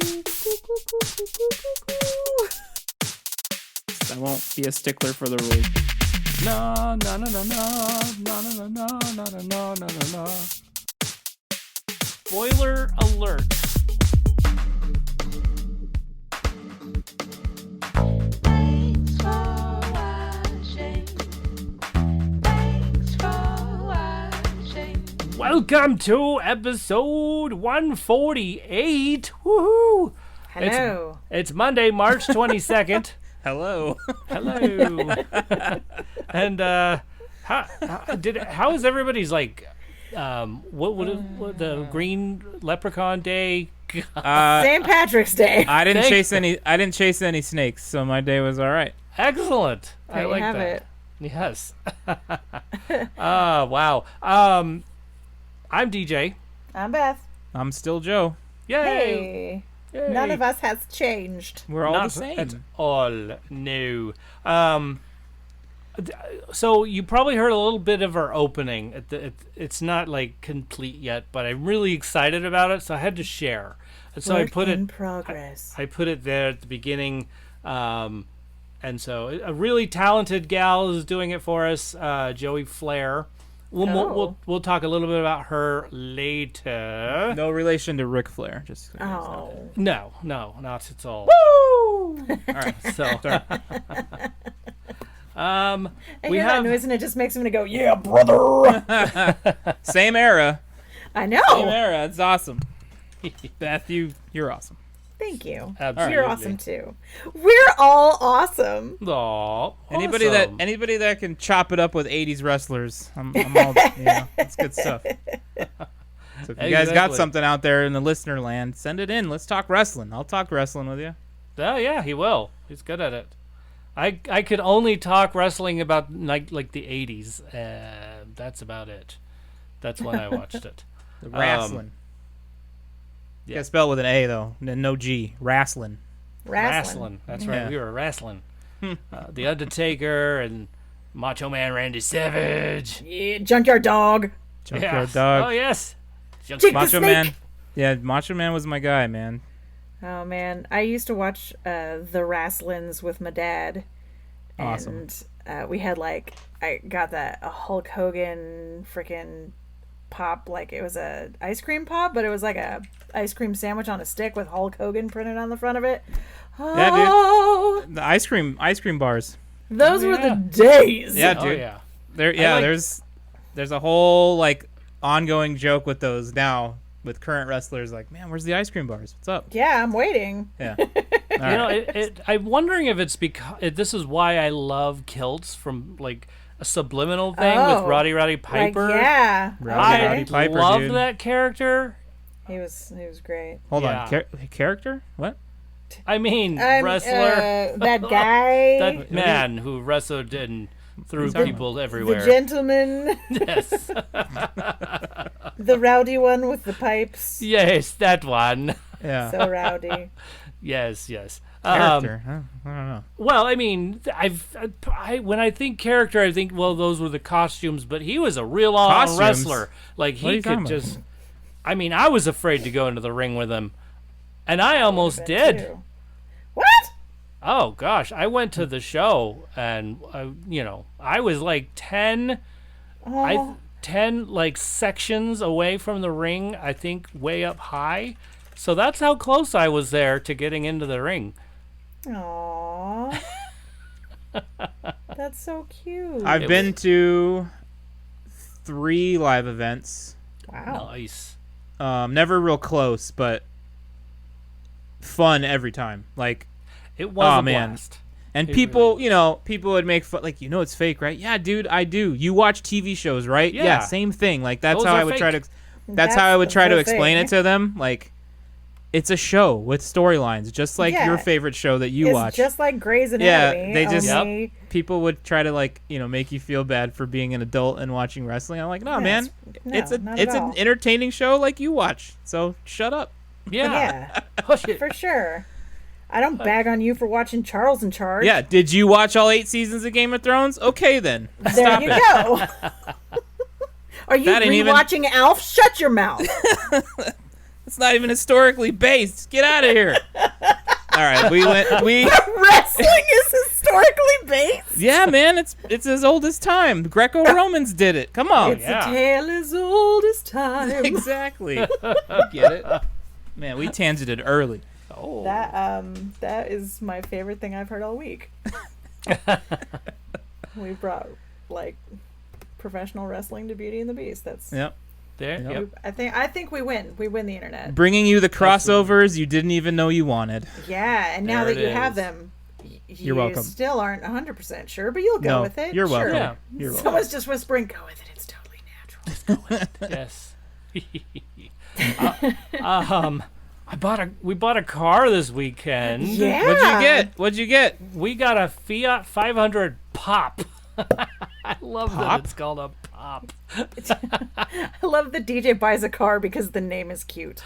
I won't be a stickler for the rules. No, no, no, no, no, no, no, no, no, no, no, no, no, no. Spoiler alert. Thanks for watching. Thanks for watching. Welcome to episode 148. Woohoo! Hello. It's Monday, March 22nd. Hello. Hello. And how is everybody's what the green leprechaun day? St. Patrick's Day. I didn't chase any snakes, so my day was all right. Excellent. I There you like have that. it. Yes. Wow. I'm DJ. I'm Beth. I'm still Joe. Yay. Hey. None of us has changed. We're all Not the same. at all. No. So you probably heard a little bit of our opening. It's not like complete yet, but I'm really excited about it, so I had to share. And so I put it in progress. I put it there at the beginning. And so a really talented gal is doing it for us, Joey Flair. We'll talk a little bit about her later. No relation to Ric Flair. Just Oh. No, not at all. Woo! all right. So, I we hear have that noise and it just makes me go, yeah, brother. Same era. I Same know. era. It's awesome. Beth, you're awesome. Thank you. Absolutely. You're awesome too. We're all awesome. Aw, Anybody awesome. that can chop it up with 80s wrestlers, I'm all, that's good stuff. So if you guys got Exactly. something out there in the listener land, send it in. Let's talk wrestling. I'll talk wrestling with you. Oh yeah, he will. He's good at it. I could only talk wrestling about like the 80s. That's about it. That's when I watched it. The wrestling. You gotta spell it with an A though, and no G. Wrestling. Wrestling. That's right. Yeah. We were wrestling. The Undertaker and Macho Man Randy Savage. Yeah, junkyard dog. Junkyard Yeah. Dog. Oh yes. Jake the Macho Snake. Man. Yeah, Macho Man was my guy, man. Oh man, I used to watch the Wrestlins with my dad. Awesome. And we had I got a Hulk Hogan freaking pop, like it was a ice cream pop, but it was like a ice cream sandwich on a stick with Hulk Hogan printed on the front of it. Yeah, Oh, The ice cream bars. those Oh, were yeah. the days. Yeah, Oh dude. yeah. There's a whole ongoing joke with those now with current wrestlers. Like, man, where's the ice cream bars? What's up? Yeah, I'm waiting. Yeah. You know, I'm wondering if it's because this is why I love kilts from like a subliminal thing with Oh, Roddy Piper. Yeah, Roddy okay. Piper, love dude. that character. He was great. Hold Yeah. on. Character? What? I mean, I'm, wrestler. that guy, That man who wrestled and threw Sorry. people the everywhere. gentleman, Yes. the rowdy one with the pipes. Yes, that one. Yeah. So rowdy. Yes. Character. Huh? I don't know. Well, I mean, when I think character, I think, well, those were the costumes, but he was a real on Costumes? wrestler. Like, What are he you could talking about? just. I mean, I was afraid to go into the ring with him, and I almost did. Too. What? Oh gosh, I went to the show, and I was like 10. Oh, 10 like sections away from the ring, I think way up high. So that's how close I was there to getting into the ring. Aww. That's so cute. I've been to 3 live events. Wow. Nice. Never real close, but fun every time. Like, It was Oh, a man. blast. and It people, really people would make fun, like, it's fake, right? Yeah, dude, I do. You watch TV shows, right? Yeah. Same thing. Like, that's Those how are I would try to. fake. That's how I would the try to whole explain thing. it to them. Like, it's a show with storylines, just like Yeah. your favorite show that you It's watch. just like Grey's Yeah, Anatomy. they just- only- People would try to make you feel bad for being an adult and watching wrestling. I'm like, no, man, no, it's not it's at an all. entertaining show like you watch. So shut up. Yeah. Yeah, Push it. for sure. I don't bag on you for watching Charles in Charge. Yeah, did you watch all 8 seasons of Game of Thrones? Okay, then. there Stop you it. go. Are you That ain't even- rewatching Alf? Shut your mouth. It's not even historically based. Get out of here. All right, we Wrestling is historically based. yeah, man, it's as old as time. Greco-Romans did it. Come on. It's a tale as old as time. Exactly. You get it? Man, we tangented early. Oh. That is my favorite thing I've heard all week. We brought like professional wrestling to Beauty and the Beast. That's Yep. There. Yep. Yep. I think we win. We win the internet. Bringing you the crossovers you didn't even know you wanted. Yeah, and now There that it you have is. them, You're welcome. Still aren't 100% sure, but you'll go No, with it. you're Sure. welcome. Yeah. You're welcome. Someone's just whispering, "Go with it. It's totally natural." Yes. We bought a car this weekend. Yeah. What'd you get? We got a Fiat 500 Pop. I love Pop? that it's called a Pop. I love that DJ buys a car because the name is cute.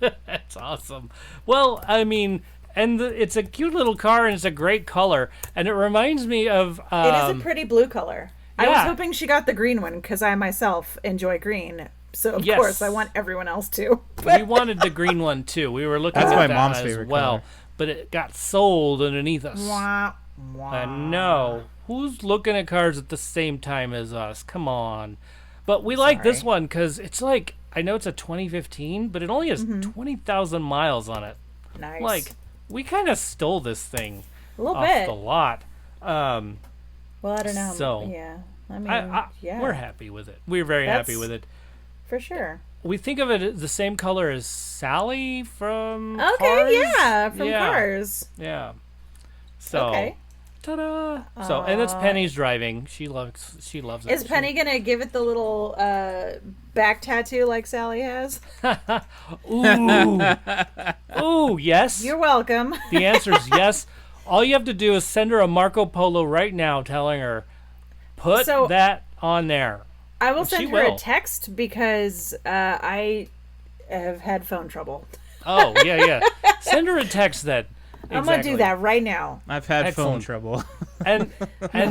That's awesome. Well, I mean, and it's a cute little car and it's a great color, and it reminds me of. It is a pretty blue color. I was yeah. hoping she got the green one because I myself enjoy green. So of Yes. course I want everyone else to. We wanted the green one too. We were looking That's at my that mom's as favorite well, color. but it got sold underneath us. Wah, wah. And no, who's looking at cars at the same time as us? Come on. But we like this Sorry. one because it's like, I know it's a 2015, but it only has 20,000 miles on it. Nice. Like, we kind of stole this thing a little off bit. the lot. Well, I don't know. So, Yeah. I mean, yeah. We're happy with it. We're very happy That's- with it. for sure. We think of it as the same color as Sally from Okay, Cars. yeah, from Yeah. Cars. Yeah. So, Okay. ta-da! So, and it's Penny's driving. She loves it. Is Penny gonna give it the little back tattoo like Sally has? Ooh. Ooh, yes. You're welcome. The answer is yes. All you have to do is send her a Marco Polo right now telling her, put So- that on there. I will And she send her will. a text because I have had phone trouble. Oh, yeah. Send her a text then. I'm gonna do Exactly. that right now. I've had phone Excellent. trouble. And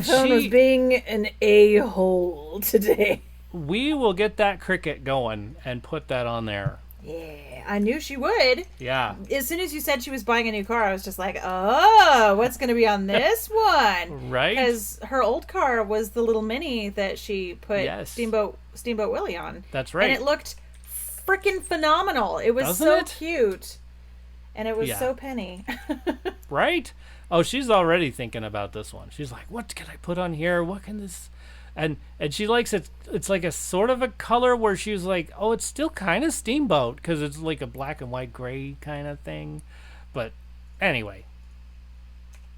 Phone was being an a-hole today. we will get that cricket going and put that on there. Yeah, I knew she would. Yeah. As soon as you said she was buying a new car, I was just like, oh, what's going to be on this one? Right? Because her old car was the little Mini that she put Yes. Steamboat Willie on. That's right. And it looked freaking phenomenal. It was Doesn't so it? cute. And it was Yeah. so Penny. Right? Oh, she's already thinking about this one. She's like, what can I put on here? What can this... And she likes it. It's like a sort of a color where she was like, oh, it's still kind of Steamboat because it's like a black and white gray kind of thing. But anyway,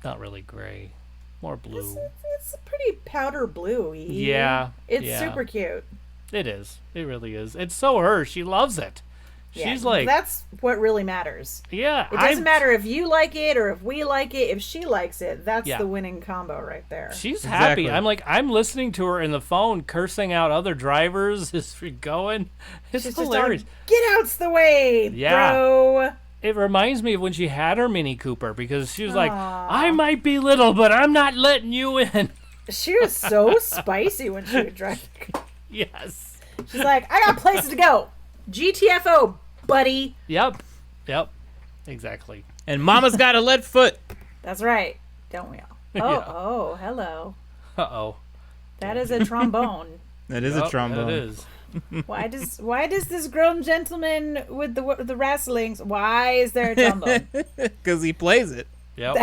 not really gray, more blue. It's a pretty powder blue. Yeah, It's yeah. super cute. It is. It really is. It's so her. She loves it. Yeah, She's like, that's what really matters. yeah. It doesn't matter if you like it or if we like it. If she likes it, that's Yeah. the winning combo right there. She's Exactly. happy. I'm like, I'm listening to her in the phone, cursing out other drivers as we're going. It's She's just hilarious. on, get out's the way, Yeah. bro. It reminds me of when she had her Mini Cooper because she was like, I might be little, but I'm not letting you in. She was so spicy when she would drive. Yes. She's like, I got places to go. GTFO, buddy. Yep. Exactly. And Mama's got a lead foot. That's right. Don't we all? Oh, Yeah. oh, hello. Uh-oh. That is a trombone. That is Yep, a trombone. It is. Why does this grown gentleman with the wrestlings? Why is there a trombone? Because he plays it. Yep.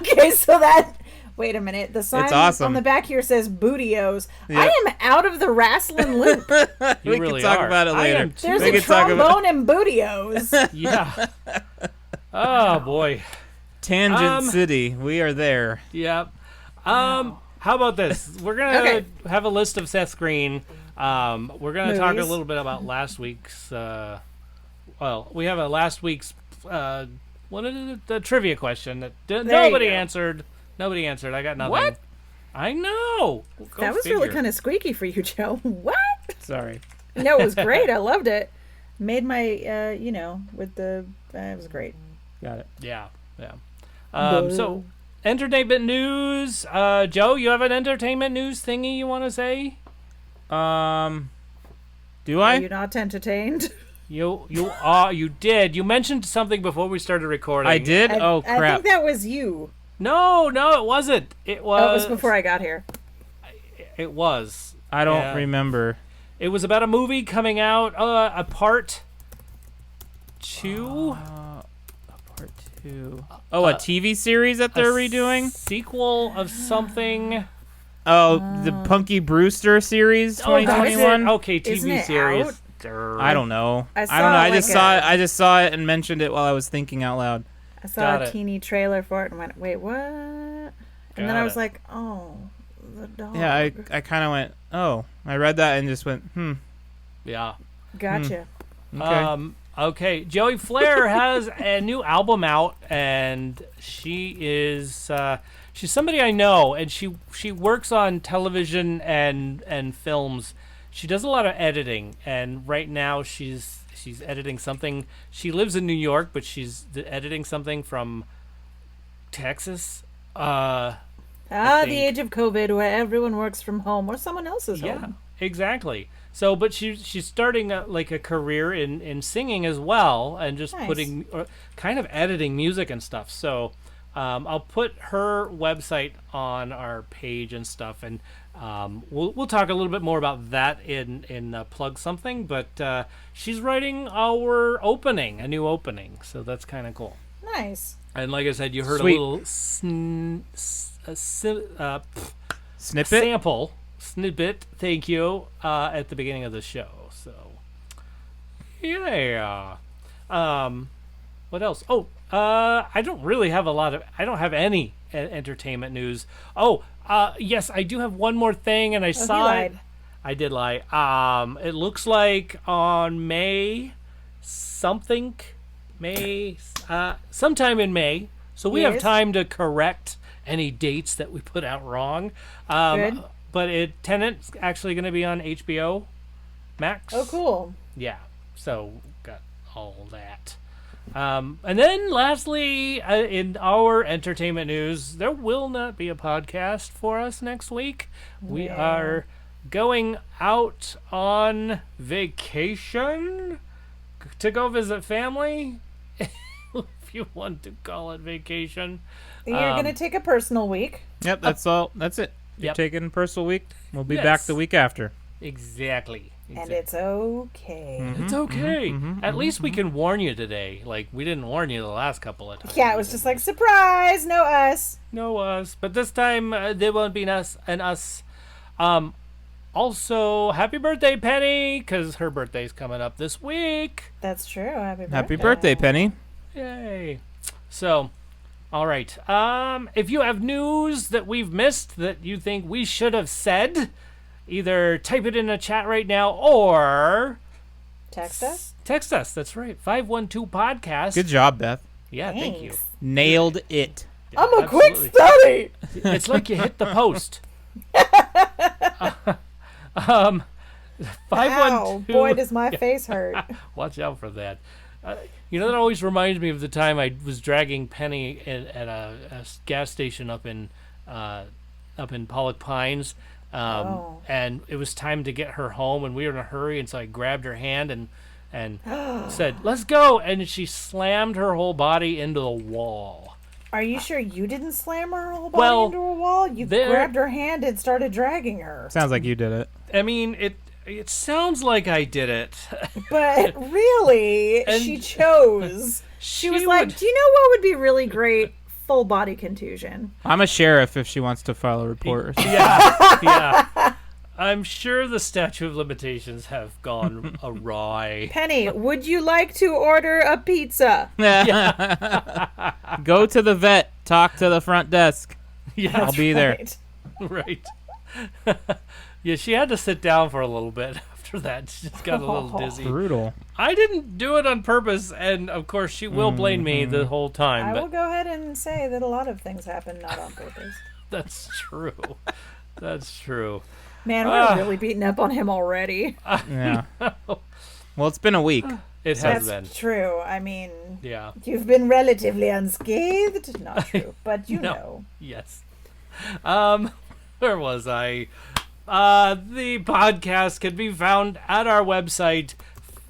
Okay, so that. Wait a minute. The sign awesome. on the back here says "Bootios." Yep. I am out of the wrestling loop. You we really can talk are. about it I later. am too. There's We a can talk about- trombone and Bootios. Yeah. Oh, boy. Tangent City. We are there. Yep. How about this? We're gonna Okay. have a list of Seth Green. We're gonna talk a Movies. little bit about last week's. Well, we have a last week's. What is it? The trivia question that nobody you go. answered. Nobody answered. I got nothing. What? I know. Go That was figure. really kind of squeaky for you, Joe. What? Sorry. No, it was great. I loved it. Made my, with the. It was great. Got it. Yeah. So, entertainment news. Joe, you have an entertainment news thingy you want to say? Do Are I? you not entertained? You did. You mentioned something before we started recording. I did. Oh I crap! think that was you. No, it wasn't. It was. Oh, it was before I got here. It was. I don't Yeah. remember. It was about a movie coming out. A part 2. Part 2. Oh, a TV series that they're redoing. Sequel of something. Oh, the Punky Brewster series, Oh, that's 2021. it. Okay, TV Isn't it series. out? I don't know. I I saw don't know. I like just saw it. I just saw it and mentioned it while I was thinking out loud. I saw Got a it. teeny trailer for it and went, wait, what? And then Got I was it. like, oh, the dog. Yeah, I kind of went, oh. I read that and just went, Yeah. Gotcha. okay. Okay. Joey Flair has a new album out, and she is she's somebody I know, and she works on television and films. She does a lot of editing, and right now she's editing something. She lives in New York, but she's editing something from Texas. The think- age of COVID where everyone works from home or someone else's Yeah, home. exactly. So, but she's starting like a career in singing as well, and just Nice. putting kind of editing music and stuff. So, I'll put her website on our page and stuff, and we'll talk a little bit more about that in plug something. But she's writing our opening, a new opening, so that's kind of cool. Nice. And like I said, you heard Sweet. a little Snippet. snippet, thank you, at the beginning of the show. So, yeah. What else? Oh, I don't really have I don't have any entertainment news. Oh, yes, I do have one more thing, and I saw he it. lied. I did lie. It looks like on sometime in May. So we have Yes. time to correct any dates that we put out wrong. Good. But Tenant's actually going to be on HBO Max. Oh, cool. Yeah. So got all that. And then lastly, in our entertainment news, there will not be a podcast for us next week. We Yeah. are going out on vacation to go visit family. If you want to call it vacation. You're going to take a personal week. Yep, that's all. That's it. You're Yep. taking personal week. We'll be Yes. back the week after. Exactly. And it's okay. It's okay. At least we can warn you today. Like, we didn't warn you the last couple of times. Yeah, it was just like, surprise, no us. No us. But this time, there won't be us and us. Also, happy birthday, Penny, because her birthday's coming up this week. That's true. Happy birthday. Happy birthday, Penny. Yay. So, all right. If you have news that we've missed that you think we should have said, either type it in a chat right now or Text us. text us. That's right. 512-podcast. Good job, Beth. Yeah, thank you. Thanks. Nailed it. I'm a quick Absolutely. study. It's like you hit the post. Ow, 512. boy, does my face hurt. Watch out for that. You know, that always reminds me of the time I was dragging Penny at a gas station up in Pollock Pines, and it was time to get her home, and we were in a hurry, and so I grabbed her hand and said, "Let's go!" And she slammed her whole body into the wall. Are you sure you didn't slam her whole body Well, into a wall? You grabbed her hand and started dragging her. Sounds like you did it. I mean, it sounds like I did it. But really, And she chose. She was like, would- do you know what would be really great? Full body contusion. I'm a sheriff if she wants to file a report or something. yeah. I'm sure the statute of limitations have gone awry. Penny, would you like to order a pizza? Go to the vet. Talk to the front desk. Yeah, I'll be there. Right. right. Yeah, she had to sit down for a little bit after that. She just got a little dizzy. Brutal. I didn't do it on purpose, and of course she will blame me the whole time. I But will go ahead and say that a lot of things happen not on purpose. that's true. That's true. Man, we're really beating up on him already. Yeah. Well, it's been a week. It has That's been. true. I mean, Yeah. you've been relatively unscathed. Not true, but you No. know. Yes. Where was I? The podcast can be found at our website,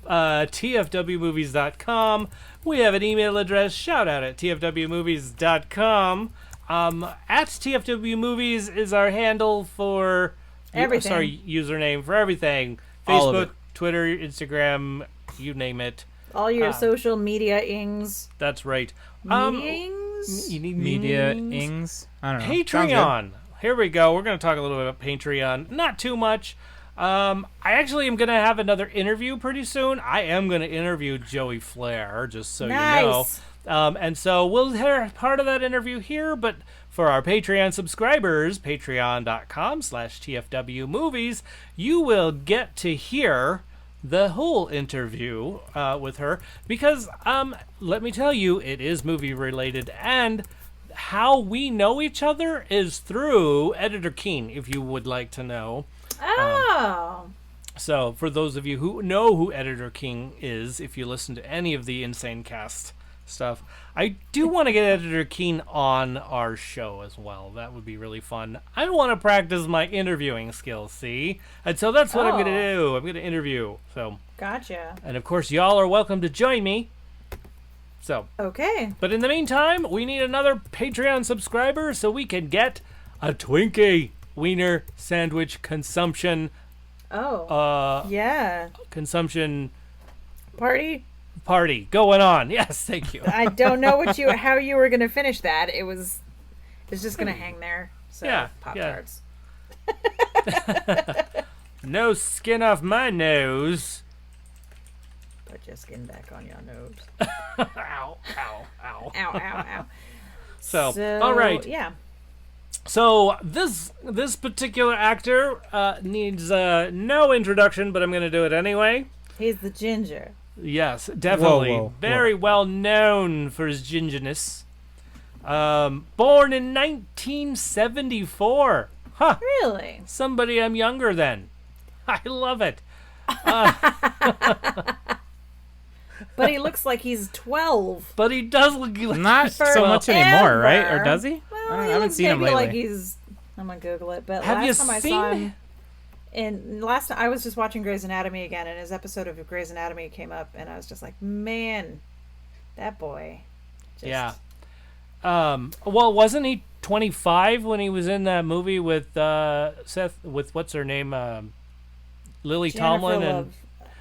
tfwmovies.com. We have an email address, shout out at tfwmovies.com. At tfwmovies is our handle for Everything. Username for everything. All of Facebook, it. Twitter, Instagram, you name it. All your social media ings. That's right. Media-ings? Media ings. I don't know. Sounds Patreon. Here we go. We're going to talk a little bit about Patreon. Not too much. I actually am going to have another interview pretty soon. I am going to interview Joey Flair, just so you know. Nice. And so we'll hear part of that interview here, but for our Patreon subscribers, patreon.com/tfwmovies, you will get to hear the whole interview with her because, let me tell you, it is movie related, and how we know each other is through Editor Keen, if you would like to know. Oh. So, for those of you who know who Editor King is, if you listen to any of the Insane Cast stuff, I do want to get Editor King on our show as well. That would be really fun. I want to practice my interviewing skills, see? And so that's what I'm going to do. I'm going to interview. So, Gotcha. and of course, y'all are welcome to join me. So, Okay. but in the meantime, we need another Patreon subscriber so we can get a Twinkie wiener sandwich consumption. Oh. Yeah. Consumption Party? party going on. Yes, thank you. I don't know how you were gonna finish that. It's just gonna hang there. So Yeah, Pop-Tarts. No skin off my nose. Put your skin back on your nose. Ow, ow, ow. Ow, ow, ow. So, all right. Yeah. So this particular actor needs no introduction, but I'm going to do it anyway. He's the ginger. Yes, definitely. Whoa. Very well known for his gingerness. Born in 1974. Huh. Really? Somebody I'm younger than. I love it. But he looks like he's 12. But he does look like Not so much anymore, right? Or Forever. does he? Well, I he haven't looks seen him maybe lately. like he's. I'm gonna Google it. But Have you last time I saw seen- him, and I was just watching Grey's Anatomy again, and his episode of Grey's Anatomy came up, and I was just like, man, that boy. Just, Yeah. Well, wasn't he 25 when he was in that movie with Seth, with what's her name, Lily Jennifer Tomlin and Love.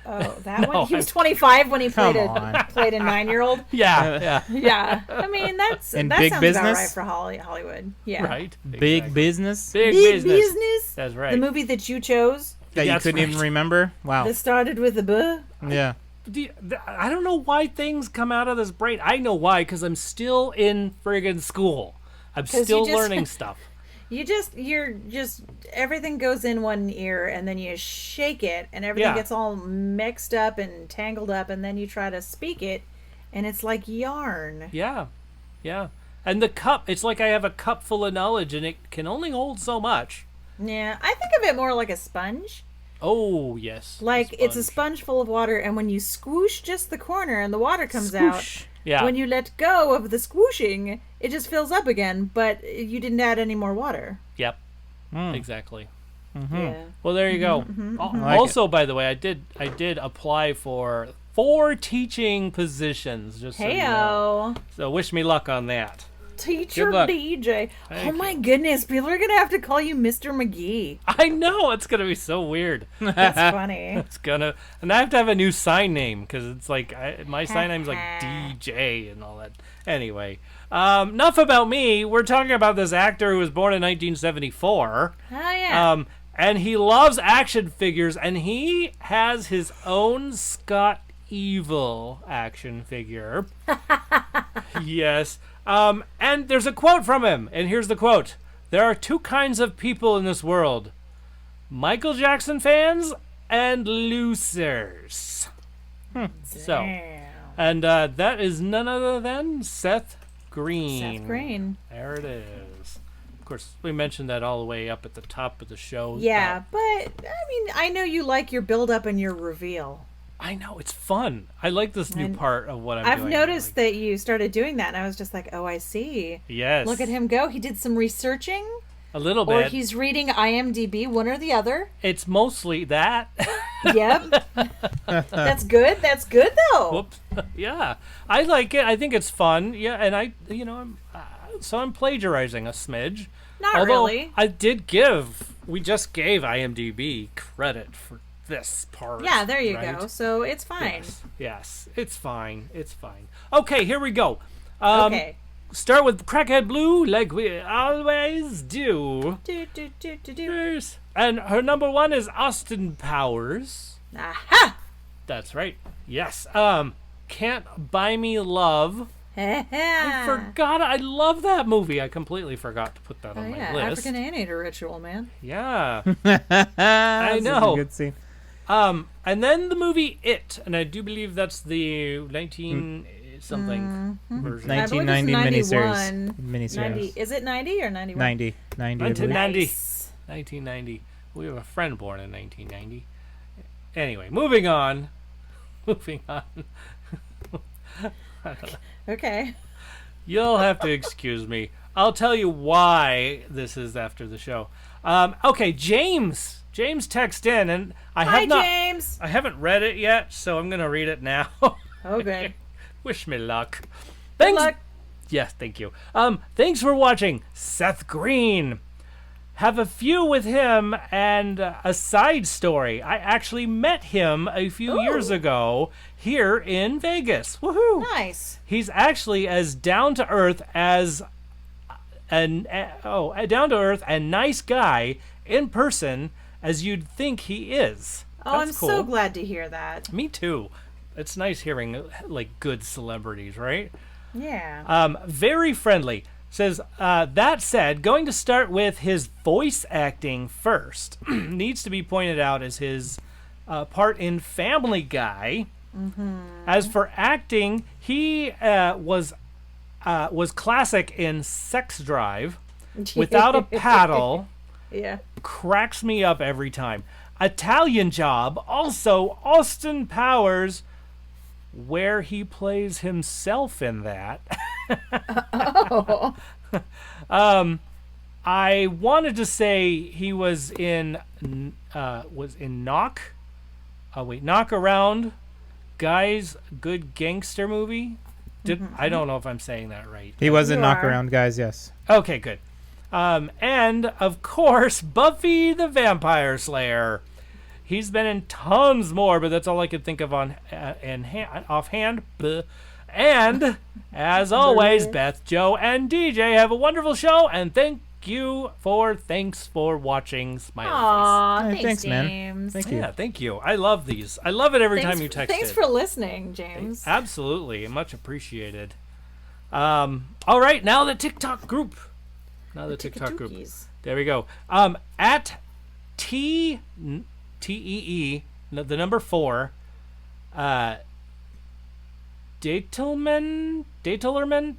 Oh, that No, one. He was I'm- 25 when he played Come on. played a 9-year-old. yeah, Yeah, I mean that In that Big sounds Business? about right for yeah, Hollywood. Yeah, right. Big Exactly. business Big Big business. business. That's right. The movie that you chose that you That's couldn't even right. remember. Wow. that started with a B. Yeah. I don't know why things come out of this brain. I know why, because I'm still in friggin' school. I'm 'Cause still you just- learning stuff. You're just everything goes in one ear and then you shake it and everything Yeah. gets all mixed up and tangled up and then you try to speak it and it's like yarn. Yeah, yeah. And the cup, it's like I have a cup full of knowledge and it can only hold so much. Yeah, I think of it more like a sponge. Oh, yes. Like it's a sponge full of water and when you squoosh just the corner and the water comes out, Yeah. when you let go of the squooshing, it just fills up again, but you didn't add any more water. Yep. Mm. Exactly. Yeah. Well, there you go. Like Also, by the way, I did apply for 4 teaching positions. Just so you know. Heyo. So wish me luck on that. Teacher Good luck. DJ. Thank Oh my goodness, people are gonna have to call you Mr. McGee. I know it's gonna be so weird. That's funny. It's gonna, and I have to have a new sign name because it's like my sign name's like DJ and all that. Anyway, enough about me. We're talking about this actor who was born in 1974. Oh yeah. And he loves action figures, and he has his own Scott Evil action figure. Yes. And there's a quote from him, and here's the quote. There are 2 kinds of people in this world. Michael Jackson fans and losers. So, Damn. and that is none other than Seth Green. Seth Green. There it is. Of course, we mentioned that all the way up at the top of the show. Yeah, but I mean, I know you like your build up and your reveal. I know, it's fun. I like this new And part of what I'm I've doing. noticed that you started doing that, and I was just like, oh, I see. Yes. Look at him go. He did some researching, A little or bit. he's reading IMDb, one or the other. It's mostly that. Yep. That's good. That's good though. Whoops. Yeah, I like it. I think it's fun. Yeah, and I'm plagiarizing a smidge. Not Although really. we just gave IMDb credit for this part. Yeah, there you right? go. So it's fine. Yes, it's fine. It's fine. Okay, here we go. Okay. Start with Crackhead Blue, like we always do. Do. And her number one is Austin Powers. Aha! That's right. Yes. Can't Buy Me Love. I forgot. I love that movie. I completely forgot to put that on my list. African Anteater Ritual, man. Yeah. I know. A good scene. And then the movie It, and I do believe that's the 19 something version. 1990 I believe miniseries. 91. 90. Is it 90 or 91? 90. 90. I believe. 1990. Nice. 1990. We have a friend born in 1990. Anyway, moving on. Okay. You'll have to excuse me. I'll tell you why this is after the show. Okay, James. James texted in, and Hi, James. I haven't read it yet, so I'm gonna read it now. Okay. Wish me luck. Good Thanks. luck. Yes, thank you. Thanks for watching, Seth Green. Have a few with him and a side story. I actually met him a few years ago here in Vegas. Woohoo! Nice. He's actually as down to earth and nice guy in person as you'd think he is. Oh, That's I'm cool. so glad to hear that. Me too. It's nice hearing like good celebrities, right? Yeah. Very friendly. Says, that said, going to start with his voice acting first. Needs to be pointed out as his part in Family Guy. Mm-hmm. As for acting, he was classic in Sex Drive. Without a paddle. Yeah. Cracks me up every time. Italian Job, also Austin Powers, where he plays himself in that. Oh. I wanted to say he was in Knock. Oh wait, Knock Around, Guys, good gangster movie. I don't know if I'm saying that right. He was in You Knock are. Around Guys, yes. Okay, good. And of course, Buffy the Vampire Slayer. He's been in tons more, but that's all I could think of offhand. Bleh. And as always, Beth, Joe, and DJ have a wonderful show, and thanks for watching. Smiley face. Aw, Hey, thanks, thanks, man. James. Thank you. Yeah, thank you. I love these. I love it every time you text Thanks it. for listening, James. Absolutely, much appreciated. All right, now the TikTok group. Tikatookies. There we go. At TEE, the number 4, Datelerman, DATILLERMAN.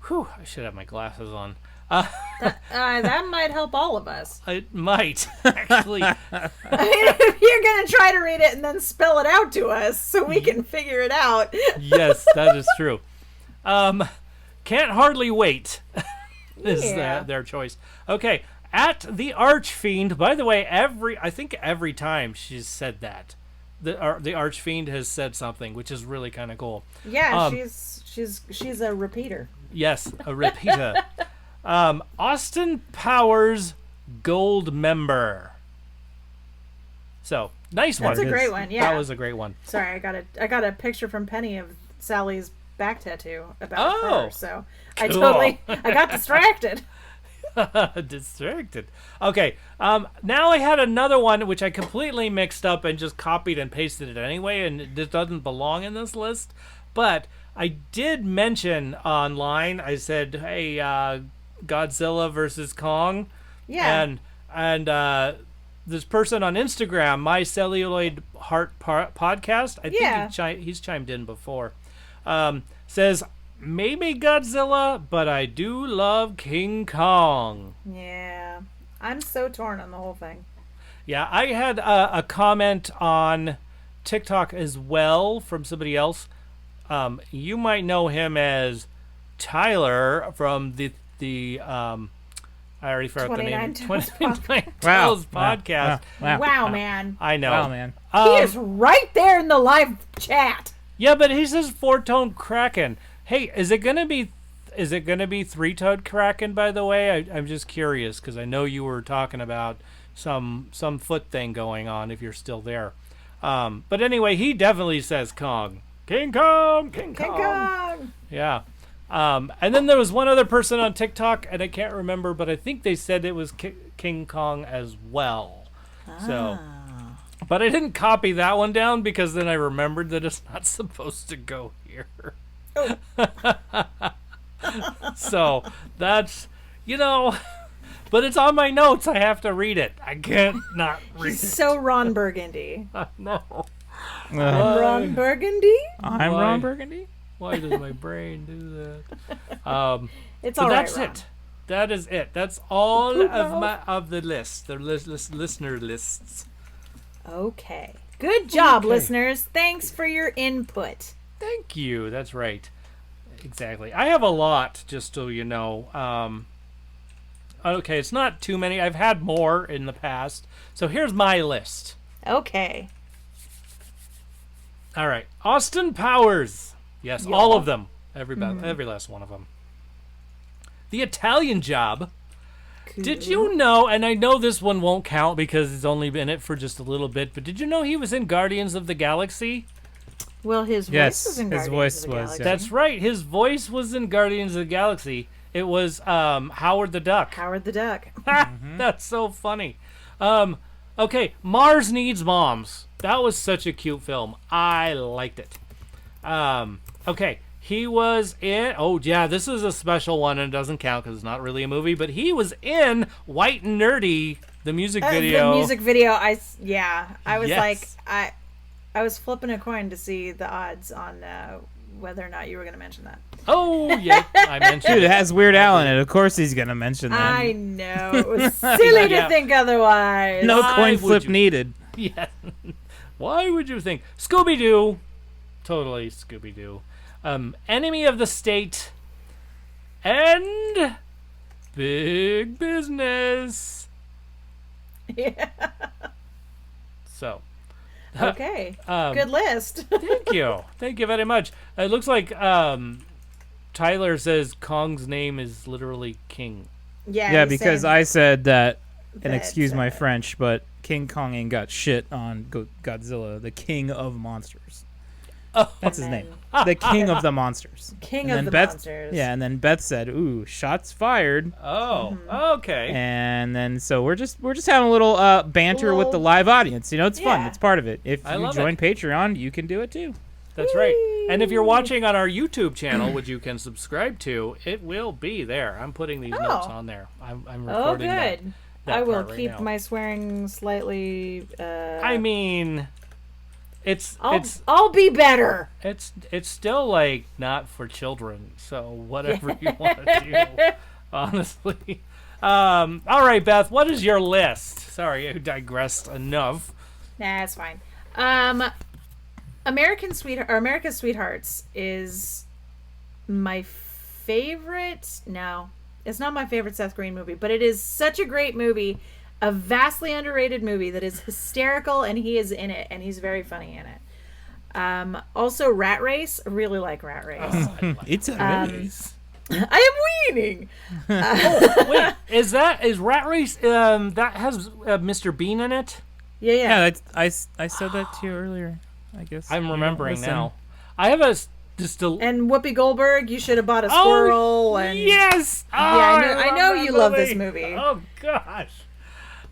Whew, I should have my glasses on. That might help all of us. It might, actually. I mean, if you're going to try to read it and then spell it out to us so we can figure it out. Yes, that is true. Can't hardly wait is Yeah. their choice. Okay, at the Archfiend. By the way, I think every time she's said that, the Archfiend has said something, which is really kind of cool. Yeah, she's a repeater. Yes, a repeater. Austin Powers Gold member. So nice one. That's a great one. Yeah. That was a great one. Sorry, I got a picture from Penny of Sally's back tattoo about her, so cool. I got distracted. Distracted. Okay. Now I had another one which I completely mixed up and just copied and pasted it anyway, and it doesn't belong in this list. But I did mention online. I said, "Hey, Godzilla versus Kong." Yeah. And this person on Instagram, My Celluloid Heart Podcast. I think he's chimed in before. Says, maybe Godzilla, but I do love King Kong. Yeah. I'm so torn on the whole thing. Yeah, I had a comment on TikTok as well from somebody else. You might know him as Tyler from the I already forgot the name. 29 29 Wow. Tales podcast. Wow, man. I know. Wow, man. He is right there in the live chat. Yeah, but he says 4-tone Kraken. Hey, is it gonna be 3-tone Kraken? By the way, I'm just curious because I know you were talking about some foot thing going on. If you're still there, but anyway, he definitely says Kong, King Kong, King Kong. King Kong. Yeah. And then there was one other person on TikTok, and I can't remember, but I think they said it was King Kong as well. So, but I didn't copy that one down because then I remembered that it's not supposed to go here. Oh. So that's, but it's on my notes. I have to read it. I can't not read He's it. so Ron Burgundy. No. Ron Burgundy? I'm Why? Ron Burgundy. Why does my brain do that? It's So all right, that's Ron. it. That is it. That's all of the list. The listener lists. Okay. Good job, Okay. listeners. Thanks for your input. Thank you. That's right. Exactly. I have a lot, just so you know. Okay, it's not too many. I've had more in the past. So here's my list. Okay. All right. Austin Powers. Yes, Yeah. all of them. Every last one of them. The Italian Job. Did you know, and I know this one won't count because he's only been in it for just a little bit, but did you know he was in Guardians of the Galaxy? Well, his voice Yes, was in his Guardians voice of the was, Galaxy. yeah. That's right. His voice was in Guardians of the Galaxy. It was Howard the Duck. Howard the Duck. That's so funny. Okay, Mars Needs Moms. That was such a cute film. I liked it. Okay, he was in... Oh, yeah, this is a special one and it doesn't count because it's not really a movie, but he was in White and Nerdy, the music video. The music video, I was Yes. like, I was flipping a coin to see the odds on whether or not you were going to mention that. Oh, yeah, I mentioned Dude, it it. has Weird Al in it. Of course he's gonna mention that. I know. It was silly Yeah. to think otherwise. No Why coin would flip you? needed. Yeah. Why would you think? Scooby-Doo. Totally Scooby-Doo. Enemy of the State. And Big Business. Yeah. So, Okay. Um, Good list. thank you. Thank you very much. It looks like Tyler says Kong's name is literally King. Yeah, he's because saying I said that, and that, excuse my French, but King Kong ain't got shit on Godzilla, the king of monsters. Oh, That's his And name. The king of the monsters. King And of then the Beth, monsters. Yeah, and then Beth said, "Ooh, shots fired." oh, okay. And then so we're just having a little banter with the Little- live audience. It's fun. Yeah. It's part of it. If I you love join it. Patreon, you can do it too. That's right. And if you're watching on our YouTube channel, which you can subscribe to, it will be there. I'm putting these notes on there. I'm Oh, recording good. that I will part right keep now. my swearing slightly. I mean, it's I'll be better. it's still like not for children, so whatever you want to do, honestly. All right, Beth, what is your list? Sorry, I digressed enough. Nah, it's fine. America's Sweethearts is my favorite. No, it's not my favorite Seth Green movie, but it is such a great movie, a vastly underrated movie that is hysterical, and he is in it, and he's very funny in it. Also, Rat Race. I really like Rat Race. It's a race. I am weaning. Wait, is Rat Race? That has Mr. Bean in it. Yeah. Yeah, I said that to you earlier. I guess I'm you don't remembering listen. now. I have just a. And Whoopi Goldberg. You should have bought a squirrel. and yes! Yeah, I know- I love know that you love this movie. Oh gosh.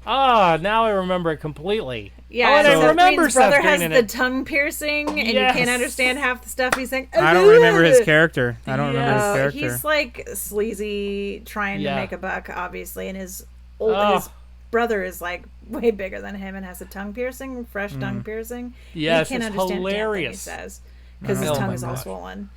Now I remember it completely. Yeah, Oh, and Seth I remember Green's Seth brother Green has in the it. tongue piercing, and you Yes. can't understand half the stuff he's saying. I don't remember his character. I don't remember his Oh, character. he's like sleazy, trying Yeah. to make a buck, obviously, and his Oh. his brother is like way bigger than him and has a tongue piercing, fresh tongue piercing. Yes, he can't it's understand hilarious. damn thing he says because his Oh tongue my is all gosh. swollen,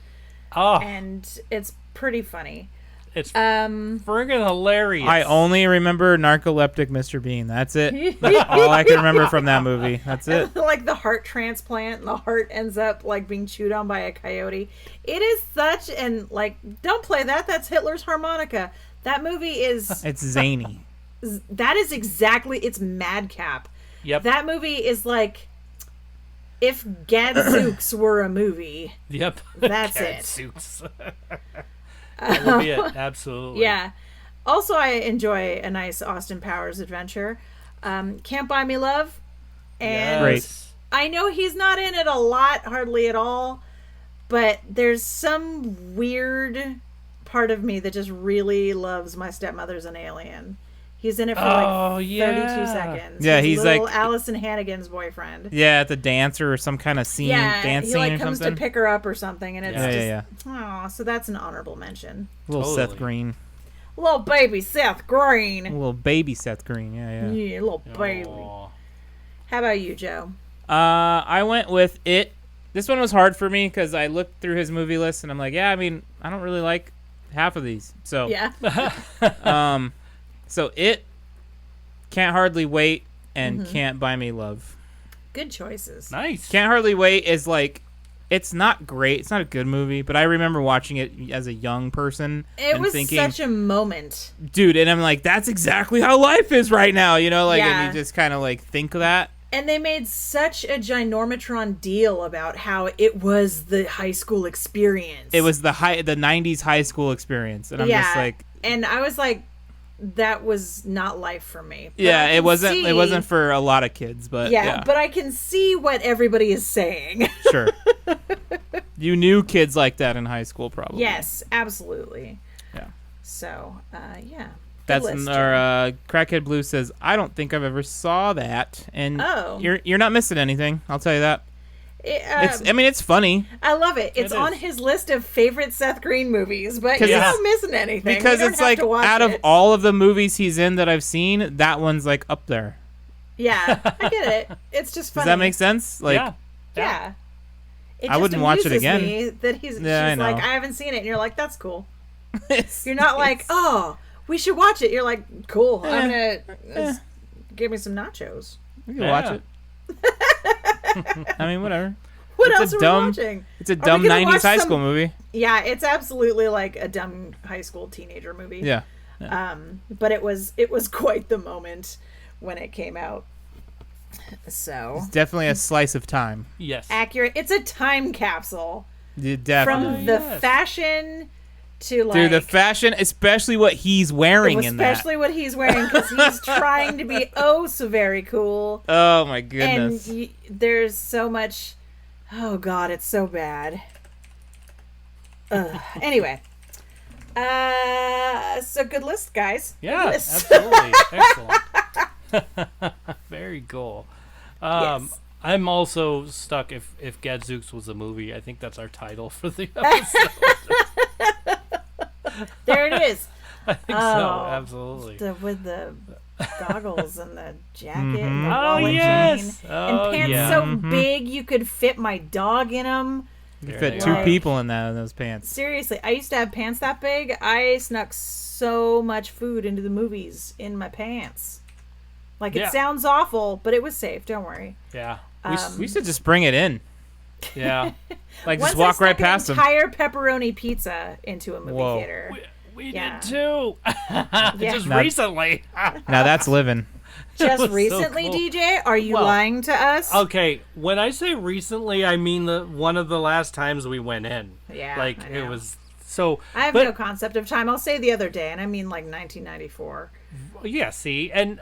Oh, and it's pretty funny. it's friggin' hilarious. I only remember narcoleptic Mr. Bean. That's it. That's all I can remember from that movie. That's it. Like the heart transplant, and the heart ends up like being chewed on by a coyote. It is such, and like, don't play that. That's Hitler's harmonica. That movie is It's zany. that is exactly it's madcap. Yep. That movie is like if Gadzooks were a movie. Yep. That's Cat it. suits. That will be it. Absolutely. Yeah. Also, I enjoy a nice Austin Powers adventure. Can't Buy Me Love. And Great. I know he's not in it a lot, hardly at all, but there's some weird part of me that just really loves My Stepmother's an Alien. He's in it for Oh, 32 yeah. seconds. Yeah, he's little like- Allison Hannigan's boyfriend. Yeah, at the dancer or some kind of scene, Yeah, dance he scene like or comes something. to pick her up or something, and it's Yeah, just yeah. Aw, so that's an honorable mention. Little Totally. Seth Green. Little baby Seth Green. Little baby Seth Green. Yeah, yeah. Yeah, little baby. Aw. How about you, Joe? I went with It. This one was hard for me because I looked through his movie list and I'm like, yeah, I mean, I don't really like half of these. So, Yeah. so It, Can't Hardly Wait, and Mm-hmm. Can't Buy Me Love. Good choices. Nice. Can't Hardly Wait is like, it's not great. It's not a good movie, but I remember watching it as a young person It and was thinking, such a moment. dude, and I'm like, that's exactly how life is right now, you know, like, Yeah. and you just kind of like think of that. And they made such a ginormatron deal about how it was the high school experience. It was the 90s high school experience, and I'm just like, and I was like, that was not life for me. But yeah, I it can wasn't. see- It wasn't for a lot of kids, but yeah, but I can see what everybody is saying. sure. You knew kids like that in high school, probably. Yes, absolutely. Yeah. So, yeah. That's Good list, our Crackhead Blue says. I don't think I've ever saw that, and Oh. you're not missing anything. I'll tell you that. It, I mean, it's funny I love it. It's It on is. his list of favorite Seth Green movies, but 'Cause you're it's- not missing anything. because You don't it's have like to watch out of it. all of the movies he's in that I've seen, that one's like up there. Yeah, I get it. It's just funny. Does that make sense? Like, yeah. Yeah. It I just wouldn't watch it amuses again. me that she's Yeah, I like, know. I haven't seen it, and you're like, that's cool. it's- You're not like, oh, we should watch it. You're like, cool. I'm Eh. gonna give me some nachos. we can Yeah. watch it. I mean, whatever. What It's a else are dumb- we watching? It's a Are we dumb gonna 90s watch high some- school movie. Yeah, it's absolutely like a dumb high school teenager movie. Yeah. But it was quite the moment when it came out. So Definitely a slice of time. Yes. accurate. It's a time capsule You from definitely. the yes. fashion to like Dude, the fashion, especially what he's wearing in that. especially what he's wearing because he's trying to be oh so very cool. Oh my And goodness. there's so much. Oh God, it's so bad. Anyway, so good list, guys. Yeah, Good list. absolutely. Excellent. Very cool. Yes. I'm also stuck if Gadzooks was a movie. I think that's our title for the episode. There it is. I think so. Oh, Absolutely. With the goggles and the jacket and the Mhm. Oh, wallet yes. chain Oh, and pants yeah. so big you could fit my dog in them. You There fit they two are. people in those pants. Seriously, I used to have pants that big. I snuck so much food into the movies in my pants. Like, Yeah. it sounds awful, but it was safe. Don't worry. Yeah. We should just bring it in. Yeah. Like, Once just walk I right snuck past an them. entire pepperoni pizza into a movie Whoa. theater. We Yeah. did too. Yeah. Just Now- recently. Now that's living. Just was so recently, cool. DJ? Are you Well, lying to us? Okay, when I say recently, I mean one of the last times we went in. Yeah, Like I it know. was so. I have but, no concept of time. I'll say the other day, and I mean like 1994. Yeah, see, and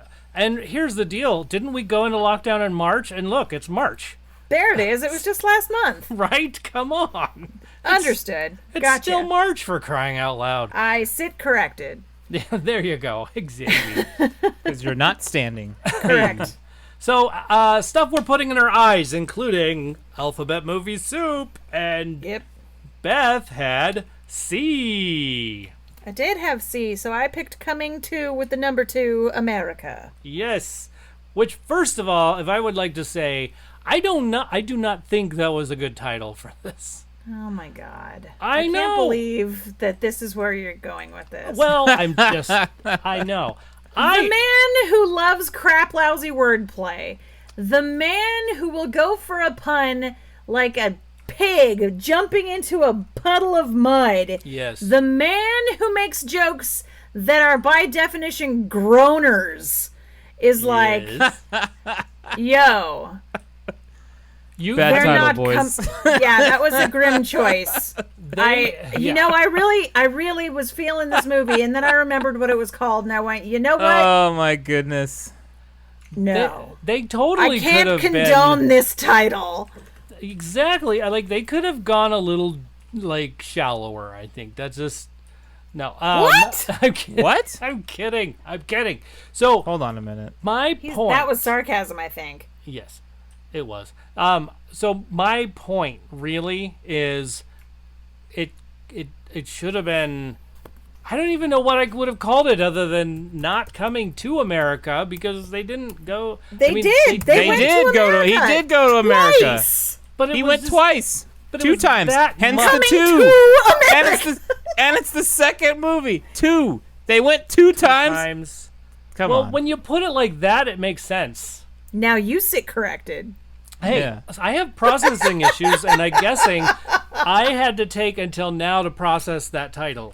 here's the deal: didn't we go into lockdown in March? And look, it's March, There it is. It was just last month. right? Come on, Understood. it's Gotcha. still March for crying out loud. I sit corrected. Yeah, there you go, exactly. Because you're not standing. Correct. So, stuff we're putting in our eyes, including Alphabet Movie Soup, and Yep. Beth had C. I did have C, so I picked Coming To with the number 2, America. Yes. Which, first of all, if I would like to say, I do not think that was a good title for this. Oh my God. I can't know. believe that this is where you're going with this. Well, I know. The man who loves crap lousy wordplay. The man who will go for a pun like a pig jumping into a puddle of mud. Yes. The man who makes jokes that are by definition groaners is like, Yes. yo, You Bad they're title, not. boys. Yeah, that was a grim choice. yeah. I really was feeling this movie, and then I remembered what it was called, and I went, you know what? Oh my goodness. No, They totally I could can't have condone been this title. exactly. Like they could have gone a little like shallower. I think that's just no. What? I'm kidding. What? I'm kidding. I'm kidding. So Hold on a minute. my point. That was sarcasm, I think. Yes, it was. So my point really is, it should have been. I don't even know what I would have called it other than not coming to America because they didn't go. They did. They went did to go to. He America did go to America. twice. But it He was went just- twice. but it 2 was times. that Hence much. the Coming 2. to And America. it's the second movie. 2. They went 2 times. times. Come Well, on. when you put it like that, it makes sense. Now you sit corrected. Hey, Yeah. I have processing issues, and I'm guessing I had to take until now to process that title.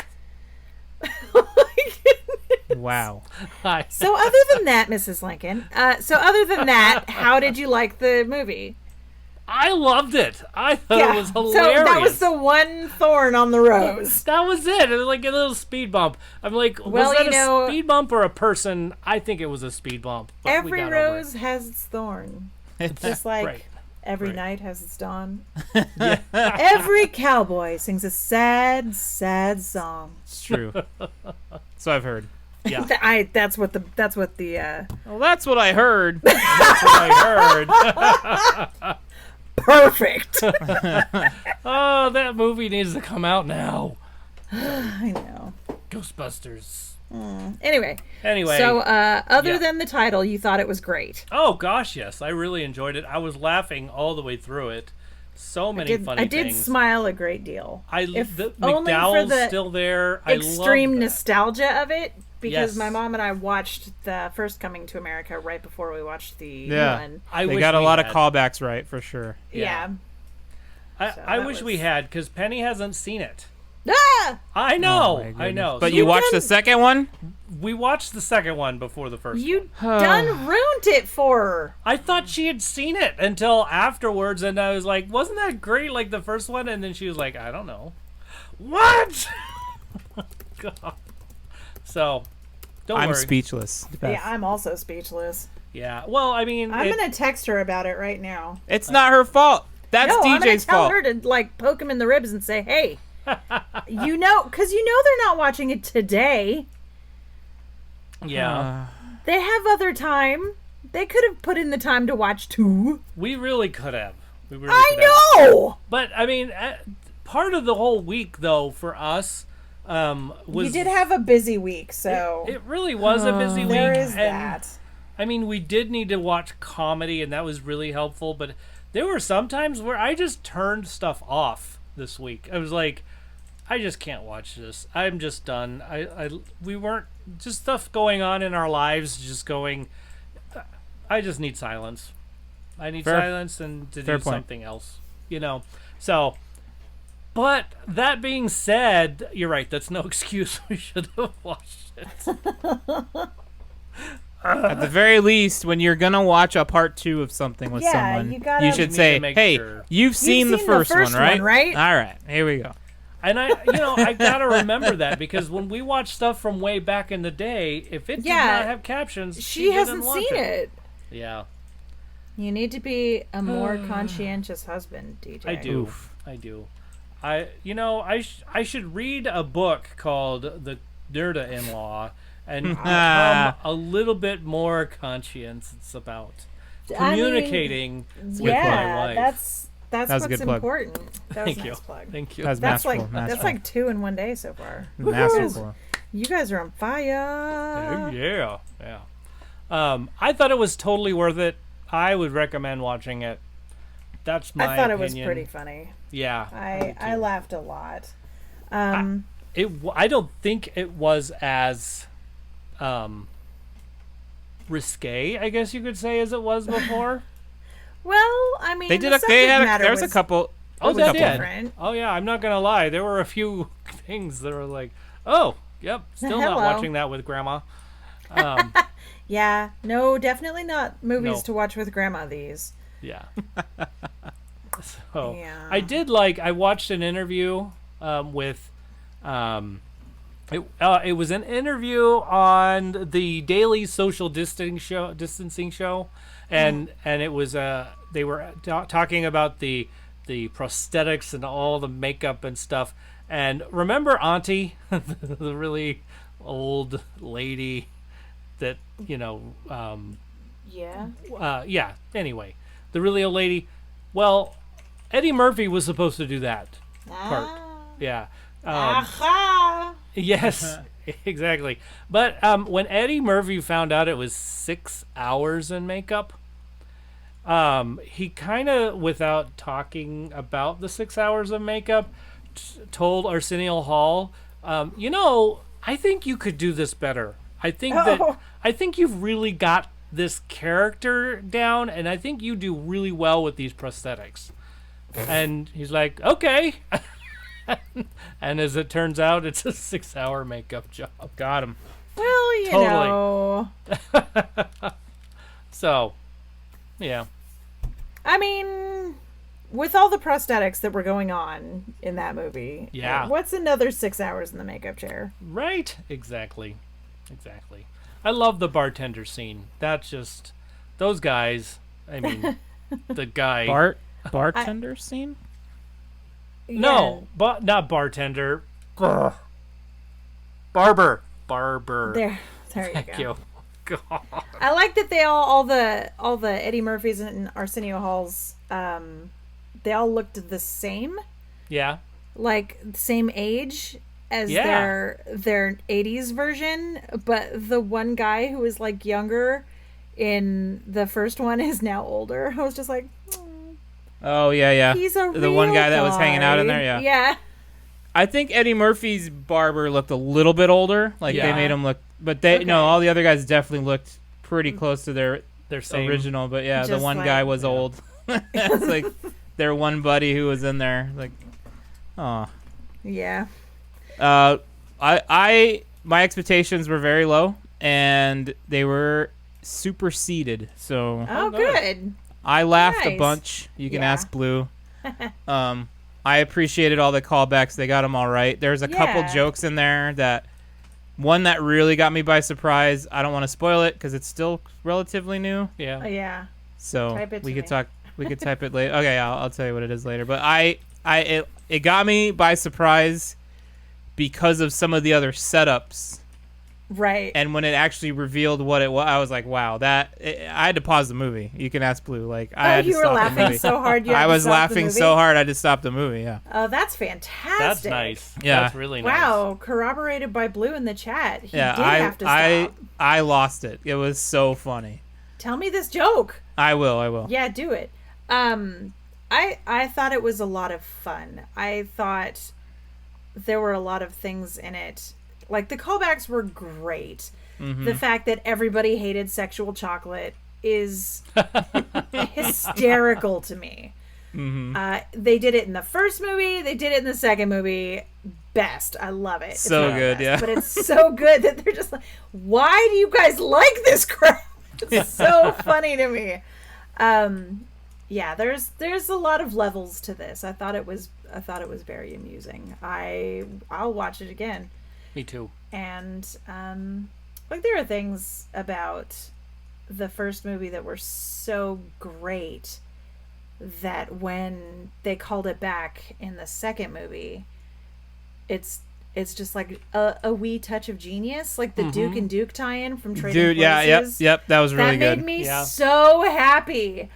Wow. So other than that, Mrs. Lincoln, how did you like the movie? I loved it. I thought it was hilarious. So that was the one thorn on the rose. That was it. It was like a little speed bump. I'm like, Well, was that you know- a speed bump or a person? I think it was a speed bump. But we Every got over it. rose has its thorn. Just like Right. every Right. night has its dawn. Every cowboy sings a sad, sad song. It's true. So I've heard. Yeah, That's what the Well, that's what I heard. that's what I heard. perfect. Oh, that movie needs to come out now. I know. Ghostbusters. Anyway, Anyway. so other yeah. than the title, you thought it was great. Oh gosh, yes, I really enjoyed it. I was laughing all the way through it. So many funny I did things. smile a great deal. If the only for McDowell's the still there. extreme I love that. nostalgia of it, because Yes. my mom and I watched the first Coming to America right before we watched the Yeah. new one. I They wish got a we lot of had. callbacks right for sure. Yeah. I that wish we was- had because Penny hasn't seen it. Ah! I Oh, know, my I goodness. know. But So you watched done- the second one? we watched the second one before the first. You one. done ruined it for her. I thought she had seen it until afterwards, and I was like, "Wasn't that great?" Like the first one, and then she was like, "I don't know." What? God. So, don't I'm worry. speechless. Beth. Yeah, I'm also speechless. Yeah. Well, I mean, I'm gonna text her about it right now. It's not her fault. That's No, I'm gonna DJ's tell fault. her to like poke him in the ribs and say, "Hey, you know, because they're not watching it today. yeah. They have other time. They could have put in the time to watch 2. We really could have. We really could have. I know. But I mean, part of the whole week though for us was You did have a busy week, so it really was a busy week. there is and, that. I mean, we did need to watch comedy, and that was really helpful. But there were some times where I just turned stuff off this week. I was like, I just can't watch this. I'm just done. We weren't just stuff going on in our lives. Just going. I just need silence. I need Fair. silence and to Fair do point. something else. So. But that being said, you're right. That's no excuse. We should have watched it. At the very least, when you're gonna watch a part 2 of something with Yeah, someone, you gotta- you should need say, to make "Hey, sure. you've seen the seen first one, right? right? All right, here we go." And I gotta remember that because when we watch stuff from way back in the day, if it did Yeah, not have captions, She hasn't didn't watch seen it. Yeah, You need to be a more conscientious husband, DJ. I do. Oof. I do. I should read a book called The Nerda-in-Law and become a little bit more conscientious about I mean, communicating with my Yeah, wife. that's That was a what's good plug. important. That was Thank a you. nice plug. Thank you. That's That's masterful. like masterful. that's like 2 in one day so far. masterful. You guys are on Oh, fire. yeah. I thought it was totally worth it. I would recommend watching it. That's my I thought it was opinion. pretty funny. Yeah. I laughed a lot. I don't think it was as risque, I guess you could say, as it was before. Well, I mean, They did. There was a couple. Oh, there was a they couple. did. different. Oh, yeah. I'm not gonna lie. There were a few things that were like, oh, Yep. Still not Hello. watching that with Grandma. Yeah, no, definitely not movies No. to watch with grandma. These. Yeah. So Yeah. I watched an interview with it was an interview on the daily social distancing show, and it was they were talking about the prosthetics and all the makeup and stuff. And remember Auntie, the really old lady that Yeah. yeah. Anyway, the really old lady. Well, Eddie Murphy was supposed to do that part. Yeah. Aha. Yes, exactly. But when Eddie Murphy found out it was 6 hours in makeup, he kind of, without talking about the 6 hours of makeup, told Arsenio Hall, I think you could do this better. I think you've really got this character down, and I think you do really well with these prosthetics. And he's like, okay. And as it turns out, it's a 6-hour makeup job. Got him. Well, you Totally. know. So, yeah. I mean, with all the prosthetics that were going on in that movie, Yeah. what's another 6 hours in the makeup chair? Right. Exactly. I love the bartender scene. That's just those guys. I mean, the guy. Bartender scene? No, but not bartender. Ugh. Barber. There you Thank go. you. God. I like that they all the Eddie Murphys and Arsenio Halls, they all looked the same, Yeah. like same age as Yeah. their 80s version, but the one guy who was like younger in the first one is now older. I was just like, Oh yeah. he's a The one real guy that was hanging out in there, yeah. Yeah. I think Eddie Murphy's barber looked a little bit older. Like Yeah. they made him look, but they Okay. no, all the other guys definitely looked pretty close to their They're saying original. But yeah, the Just one like- guy was old. It's like their one buddy who was in there. Like, oh, Yeah. my expectations were very low, and they were superseded. So Oh, good. good. I laughed a Nice. bunch. You can Yeah. ask Blue. I appreciated all the callbacks. They got them all right. There's a couple Yeah. jokes in there one that really got me by surprise. I don't want to spoil it because it's still relatively new. yeah. Yeah. So Type it we to could me. talk. We could type it later. Okay, I'll tell you what it is later. But it got me by surprise because of some of the other setups. Right. And when it actually revealed what it was, I was like, "Wow!" I had to pause the movie. You can ask Blue. Like I had to you were stop the laughing movie. so hard. You had I to was stop the laughing movie? so hard I had to stop the movie. Yeah. Oh, that's fantastic. That's nice. Yeah. That's really nice. Wow, corroborated by Blue in the chat. He Yeah. did have to stop. I lost it. It was so funny. Tell me this joke. I will. Yeah, do it. I thought it was a lot of fun. I thought there were a lot of things in it. Like the callbacks were great. Mm-hmm. The fact that everybody hated sexual chocolate is hysterical to me. Mm-hmm. They did it in the first movie. They did it in the second movie. Best. I love it. It's So one of the good, best. yeah. But it's so good that they're just like, why do you guys like this crap? It's so funny to me. Yeah, there's a lot of levels to this. I thought it was very amusing. I'll watch it again. Me too. And like there are things about the first movie that were so great that when they called it back in the second movie, it's just like a wee touch of genius, like the Duke and Duke tie-in from Trading Dude, yeah, Places. yep. That was really That good. made me Yeah. so happy.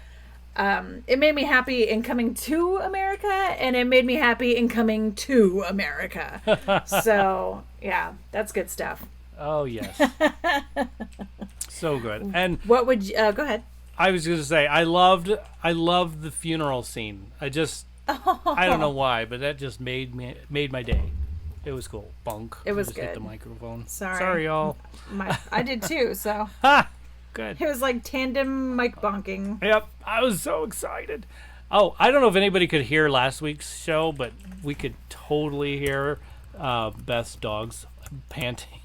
It made me happy in coming to America, and it made me happy in coming to America. So, yeah, that's good stuff. Oh yes. So good. And What would you, go ahead. I was going to say I loved the funeral scene. I don't know why, but that just made my day. It was cool. Bunk. It was I just hit the good. microphone. Sorry. Sorry, y'all. I did too, so Ha! Good. it was like tandem mic bonking. Yep. I was so excited. Oh, I don't know if anybody could hear last week's show, but we could totally hear Beth's dogs panting.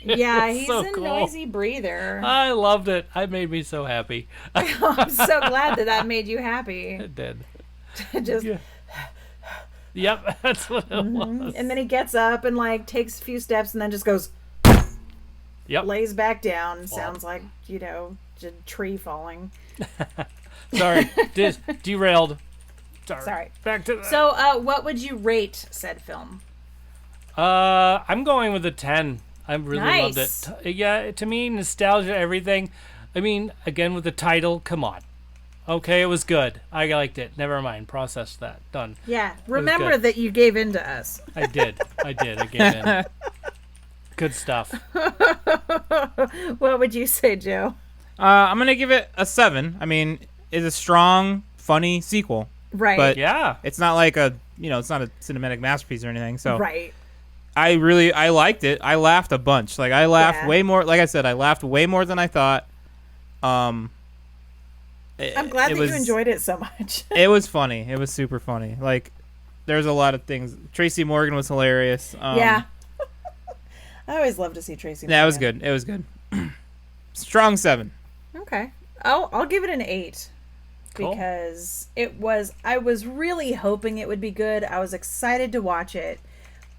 Yeah, was he's so a cool. noisy breather. I loved it. It made me so happy. I'm so glad that made you happy. It did. Just Yeah. Yep, that's what it was. and then he gets up and like takes a few steps and then just goes Yep. lays back down. Sounds like, a tree falling. Sorry, derailed. Sorry. Back to So, what would you rate said film? I'm going with a 10. I really loved Nice. it. Yeah, to me, nostalgia, everything. I mean, again with the title, come on. Okay, it was good. I liked it. Never mind. Process that. Done. Yeah, remember good. that you gave in to us. I did. I gave in. Good stuff. What would you say, Joe? I'm gonna give it a 7. I mean, it's a strong, funny sequel. Right. But Yeah. it's not like it's not a cinematic masterpiece or anything. So Right. I liked it. I laughed a bunch. Like I laughed Yeah. way more. Like I said, I laughed way more than I thought. I'm glad that you enjoyed it so much. It was funny. It was super funny. Like there's a lot of things. Tracy Morgan was hilarious. Yeah. I always love to see Tracy. Yeah, it was Morgan. good. It was good. Strong 7. Okay. I'll give it an 8. Cool. Because I was really hoping it would be good. I was excited to watch it.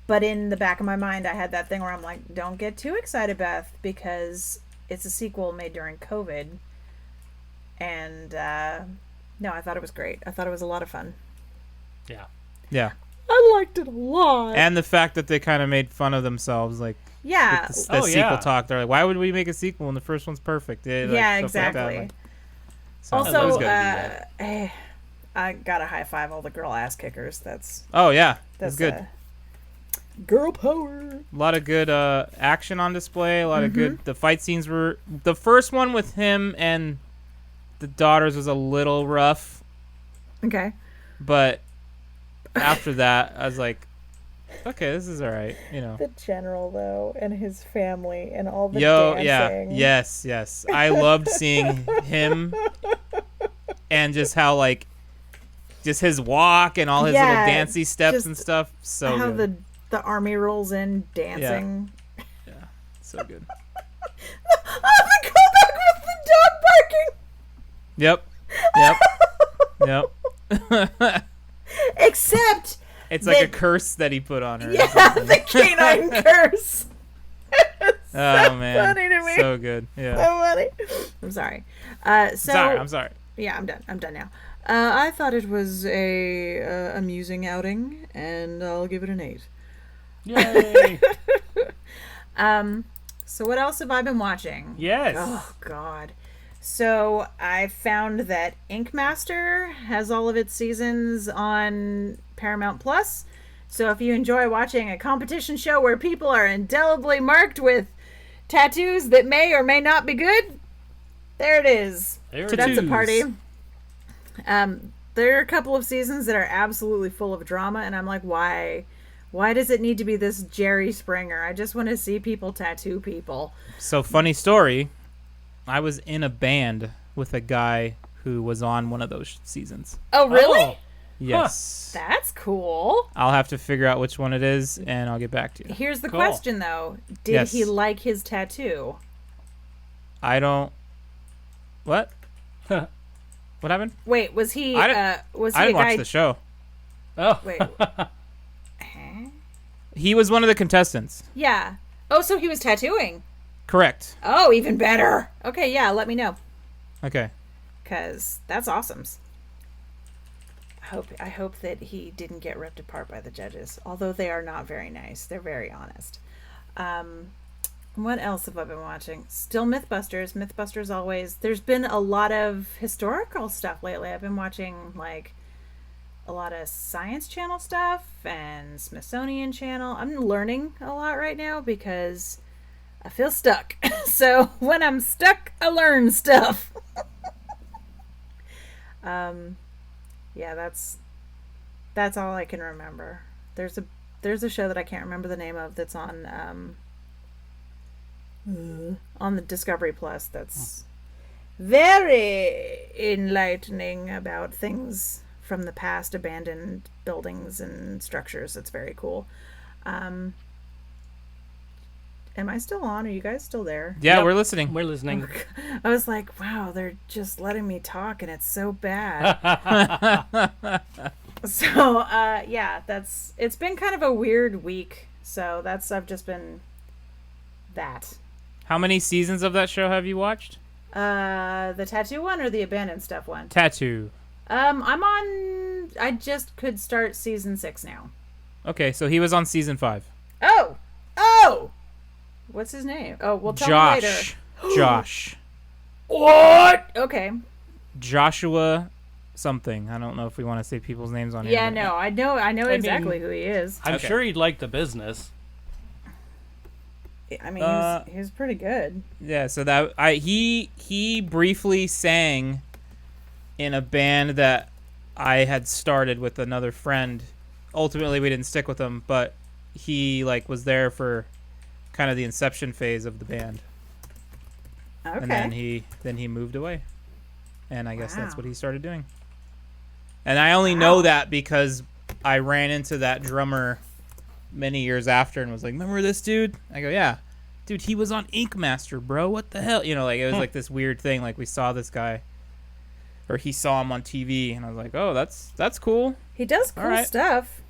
But in the back of my mind, I had that thing where I'm like, don't get too excited, Beth, because it's a sequel made during COVID. And, no, I thought it was great. I thought it was a lot of fun. Yeah. Yeah. I liked it a lot. And the fact that they kind of made fun of themselves, like Yeah. the Oh, sequel yeah. talk. They're like, why would we make a sequel when the first one's perfect? Yeah, stuff like that, exactly. like- so, it was Also, good. I gotta high five all the girl ass kickers. That's Oh yeah, it's good. Girl power. A lot of good action on display. A lot of Mm-hmm. good. The fight scenes were. The first one with him and the daughters was a little rough, Okay. but after that, I was like, okay, this is all right. The general though, and his family, and all the Yeah, dancing. yes. I loved seeing him, and just how like, just his walk and all his little dancey steps just and stuff. So How good. the army rolls in dancing. So good. Oh, the callback with the dog barking. Yep. Except, It's like a curse that he put on her. or yeah, something. the canine curse. Oh man, funny to me. so good. Yeah. So funny. I'm sorry. I'm sorry. Yeah, I'm done. I'm done now. I thought it was a amusing outing, and I'll give it an 8. Yay. So what else have I been watching? Yes. Oh God. So I found that Ink Master has all of its seasons on Paramount Plus. So if you enjoy watching a competition show where people are indelibly marked with tattoos that may or may not be good, there it is. There So it That's is. a party. There are a couple of seasons that are absolutely full of drama, and I'm like, why? Why does it need to be this Jerry Springer? I just want to see people tattoo people. So funny story. I was in a band with a guy who was on one of those seasons. Oh, really? Oh, Yes. That's cool. I'll have to figure out which one it is, and I'll get back to you. Here's the Cool. question, though. Did Yes. he like his tattoo? I don't. What? What happened? Wait, was he? I didn't- Was he I didn't a watch guy? the show. oh. Wait. Huh? He was one of the contestants. Yeah. Oh, so he was tattooing. Correct. Oh, even better. Okay, yeah. Let me know, Okay. cause that's awesome. I hope that he didn't get ripped apart by the judges, although they are not very nice. They're very honest. What else have I been watching? Still Mythbusters. Mythbusters always. There's been a lot of historical stuff lately. I've been watching like a lot of Science Channel stuff and Smithsonian Channel. I'm learning a lot right now because I feel stuck. So when I'm stuck, I learn stuff. Yeah, that's all I can remember. There's a show that I can't remember the name of that's on the Discovery Plus that's very enlightening about things from the past, abandoned buildings and structures. It's very cool. Am I still on? Are you guys still there? Yeah, Yep. we're listening. We're listening. I was like, wow, they're just letting me talk, and it's so bad. So, yeah, it's been kind of a weird week. So I've just been that. How many seasons of that show have you watched? The tattoo one or the abandoned stuff one? Tattoo. I just could start season 6 now. Okay, so he was on season 5. Oh! What's his name? Oh, well, tell me later. Josh. What? Okay. Joshua something. I don't know if we want to say people's names on here. Yeah, but- no, I know exactly who he is. I'm Okay. sure he'd like the business. I mean, he was pretty good. Yeah, so he briefly sang in a band that I had started with another friend. Ultimately, we didn't stick with him, but he was there for kind of the inception phase of the band. Okay. And then he moved away. And I guess that's Wow. what he started doing. And I only know that because I ran into that drummer many years after and was like, "Remember this dude?" I go, "Yeah. Dude, he was on Ink Master, bro. What the hell?" It was like this weird thing. Like we saw this guy or he saw him on TV and I was like, "Oh, that's cool." He does cool Alright. stuff.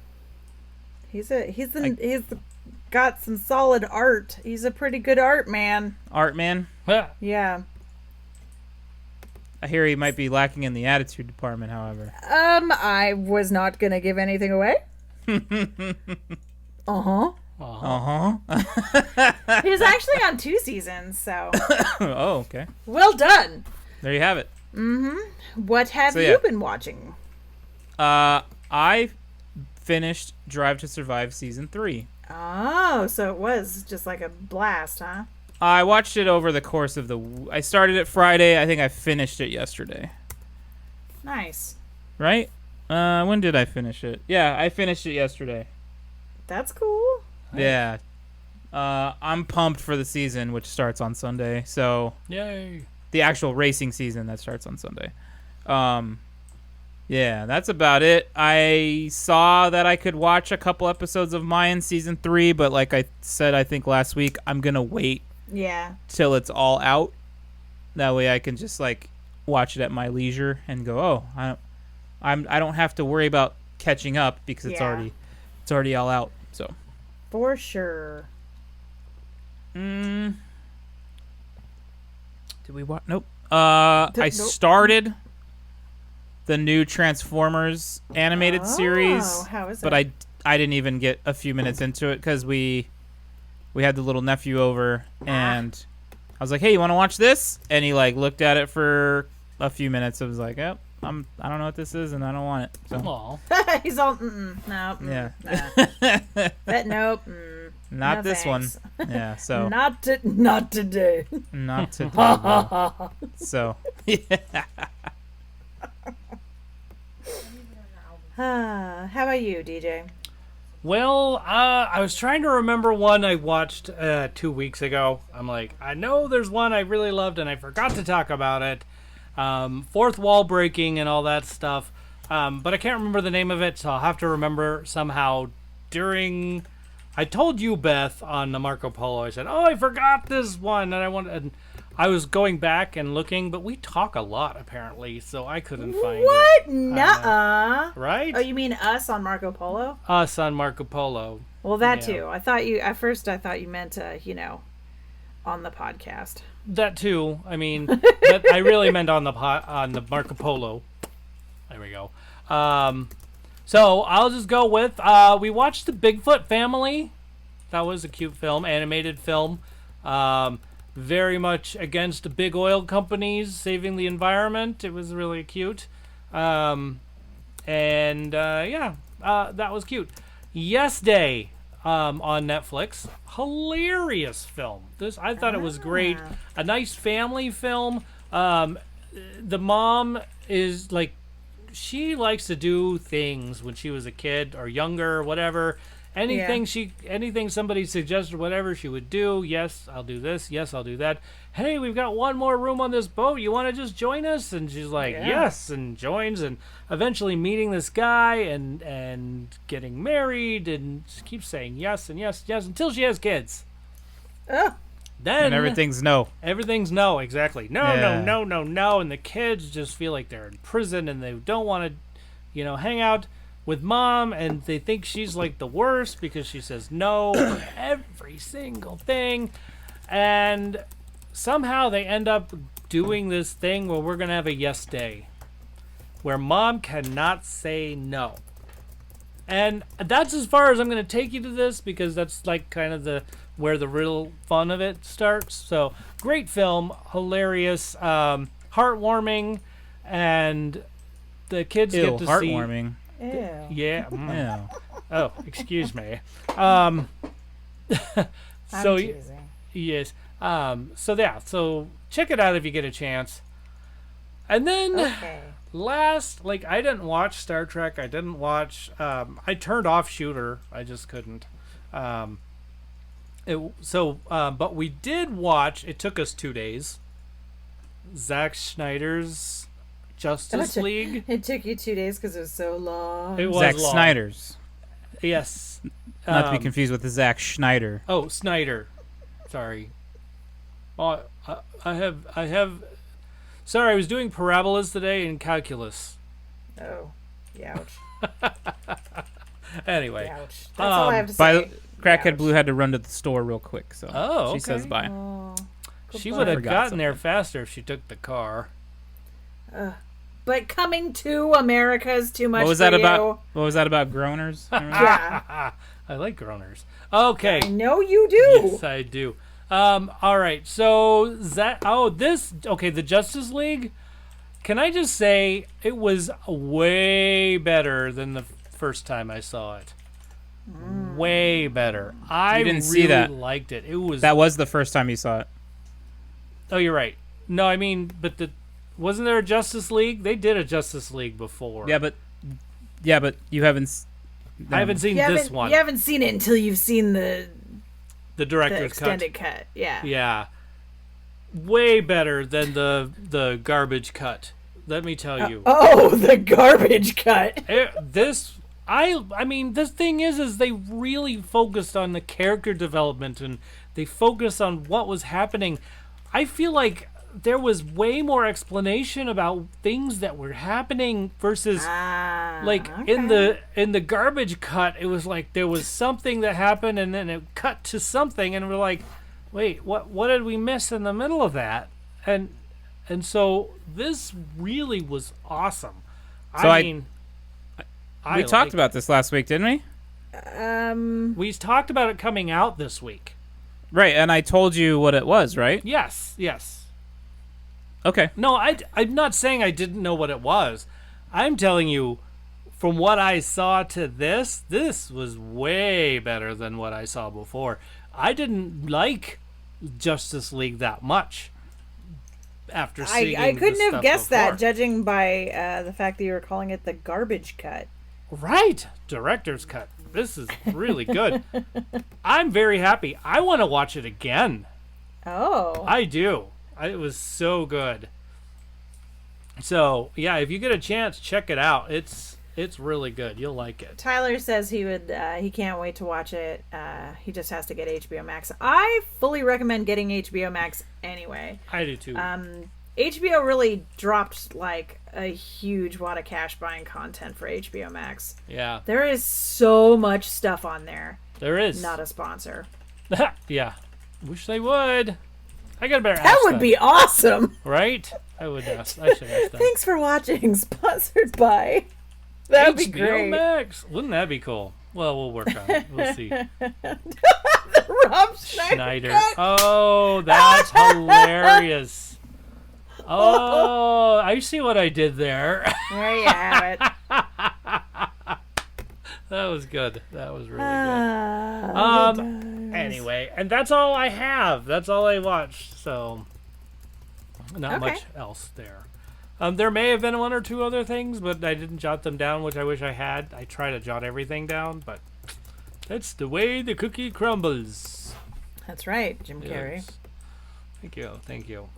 He's got some solid art. He's a pretty good art man. Art man. Yeah. I hear he might be lacking in the attitude department, however. I was not gonna give anything away. Uh-huh. Uh-huh. He was actually on 2 seasons, so Oh, okay. well done. There you have it. What have So, you yeah. been watching? I finished Drive to Survive season 3. Oh, so it was just like a blast, huh? I watched it over the course of I started it Friday. I think I finished it yesterday. Nice. Right? When did I finish it? Yeah, I finished it yesterday. That's cool. Yeah. I'm pumped for the season, which starts on Sunday. So Yay. the actual racing season that starts on Sunday. Yeah, that's about it. I saw that I could watch a couple episodes of Mayan season 3, but like I said, I think last week, I'm gonna wait Yeah. till it's all out. That way, I can just watch it at my leisure and go, "Oh, I don't have to worry about catching up because it's Yeah. already all out." So, For sure. did we watch? Nope. I Nope. started the new Transformers animated series, How is it? but I didn't even get a few minutes into it because we had the little nephew over and I was like, "Hey, you want to watch this?" And he looked at it for a few minutes. I was like, "Yep, I don't know what this is and I don't want it." So Aw. He's all, no, yeah, nope. not No this thanks. one. Yeah, so Not today. not today. No. So yeah. How about you, DJ? Well, I was trying to remember one I watched 2 weeks ago. I'm like, I know there's one I really loved and I forgot to talk about it. Fourth wall breaking and all that stuff. But I can't remember the name of it, so I'll have to remember somehow during... I told you, Beth, on the Marco Polo, I said, "Oh, I forgot this one," and I was going back and looking, but we talk a lot, apparently, so I couldn't find it. What? Nuh-uh. Right? Oh, you mean us on Marco Polo? Us on Marco Polo. Well, that Yeah. too. At first I thought you meant, on the podcast. That too. I mean, but I really meant on the Marco Polo. There we go. So I'll just go with we watched the Bigfoot Family. That was a cute film, animated film. Very much against the big oil companies saving the environment. It was really cute. That was cute. Yes Day on Netflix. Hilarious film. I thought it was great. A nice family film. The mom is she likes to do things when she was a kid or younger or whatever. Anything somebody suggested, whatever she would do. Yes, I'll do this. Yes, I'll do that. Hey, we've got one more room on this boat. You want to just join us? And she's like, yes, and joins, and eventually meeting this guy and getting married, and she keeps saying yes and yes, yes until she has kids. Oh, Then And everything's no. everything's no, exactly. No, Yeah. no. And the kids just feel like they're in prison and they don't want to, hang out with mom, and they think she's like the worst because she says no for every single thing. And somehow they end up doing this thing where we're going to have a yes day where mom cannot say no. And that's as far as I'm going to take you to this, because that's like kind of where the real fun of it starts. So great film, hilarious, heartwarming, and the kids Ew, get to heartwarming. ew. see. Yeah. Yeah. Oh, excuse me. I'm So teasing. yes. So check it out if you get a chance. And then Okay. last, I didn't watch Star Trek. I didn't watch. I turned off Shooter. I just couldn't. But we did watch. It took us 2 days. Zack Snyder's Justice League. It took you 2 days because it was so long. It was Zack long. Snyder's. Yes. Not to be confused with the Zack Schneider. Oh, Snyder. Sorry. Oh, I have. Sorry, I was doing parabolas today in calculus. Oh, ouch. Anyway. Ouch. That's all I have to say. By the Crackhead Ouch. Blue had to run to the store real quick, so Oh, she okay. says bye. Oh, She goodbye. would have forgot gotten there faster if she took the car. But coming to America is too much What was for that you. about? What was that about? Groaners? Yeah, I like groaners. Okay. I know you do. Yes, I do. All right. So the Justice League. Can I just say it was way better than the first time I saw it. Way better. I You didn't really see that. liked it. It was. That was the first time you saw it. Oh, you're right. No, I mean, but wasn't there a Justice League? They did a Justice League before. Yeah, but you haven't. I haven't seen this one. You haven't seen it until you've seen the Director's cut. extended cut. Yeah. Yeah. Way better than the garbage cut. Let me tell you. Oh, the garbage cut. I mean, this thing is they really focused on the character development, and they focused on what was happening. I feel like there was way more explanation about things that were happening versus in the garbage cut. It was like there was something that happened, and then it cut to something, and we're like, wait, what did we miss in the middle of that? And so this really was awesome. So we we talked about this last week, didn't we? We talked about it coming out this week. Right, and I told you what it was, right? Yes. Okay. No, I'm not saying I didn't know what it was. I'm telling you, from what I saw to this was way better than what I saw before. I didn't like Justice League that much after seeing I couldn't the have stuff guessed before. that, judging by the fact that you were calling it the garbage cut. Right. Director's cut. This is really good. I'm very happy. I want to watch it again. Oh. I do. It was so good. So, yeah, if you get a chance, check it out. It's really good. You'll like it. Tyler says he can't wait to watch it. He just has to get HBO Max. I fully recommend getting HBO Max anyway. I do too. HBO really dropped like a huge wad of cash buying content for HBO Max. Yeah. There is so much stuff on there. There is. Not a sponsor. Yeah. Wish they would. I got a better That would be awesome. Right? I should ask them. Thanks for watching. Sponsored by. That would be HBO great. Max. Wouldn't that be cool? Well, we'll work on it. We'll see. Rob Schneider. cut. Oh, that's hilarious. Oh, I see what I did there. There you have it. That was good. That was really good. Good. Anyway, and that's all I have. That's all I watched. So, not Okay. much else there. There may have been one or two other things, but I didn't jot them down, which I wish I had. I try to jot everything down, but that's the way the cookie crumbles. That's right, Jim Carrey. Yes. Thank you.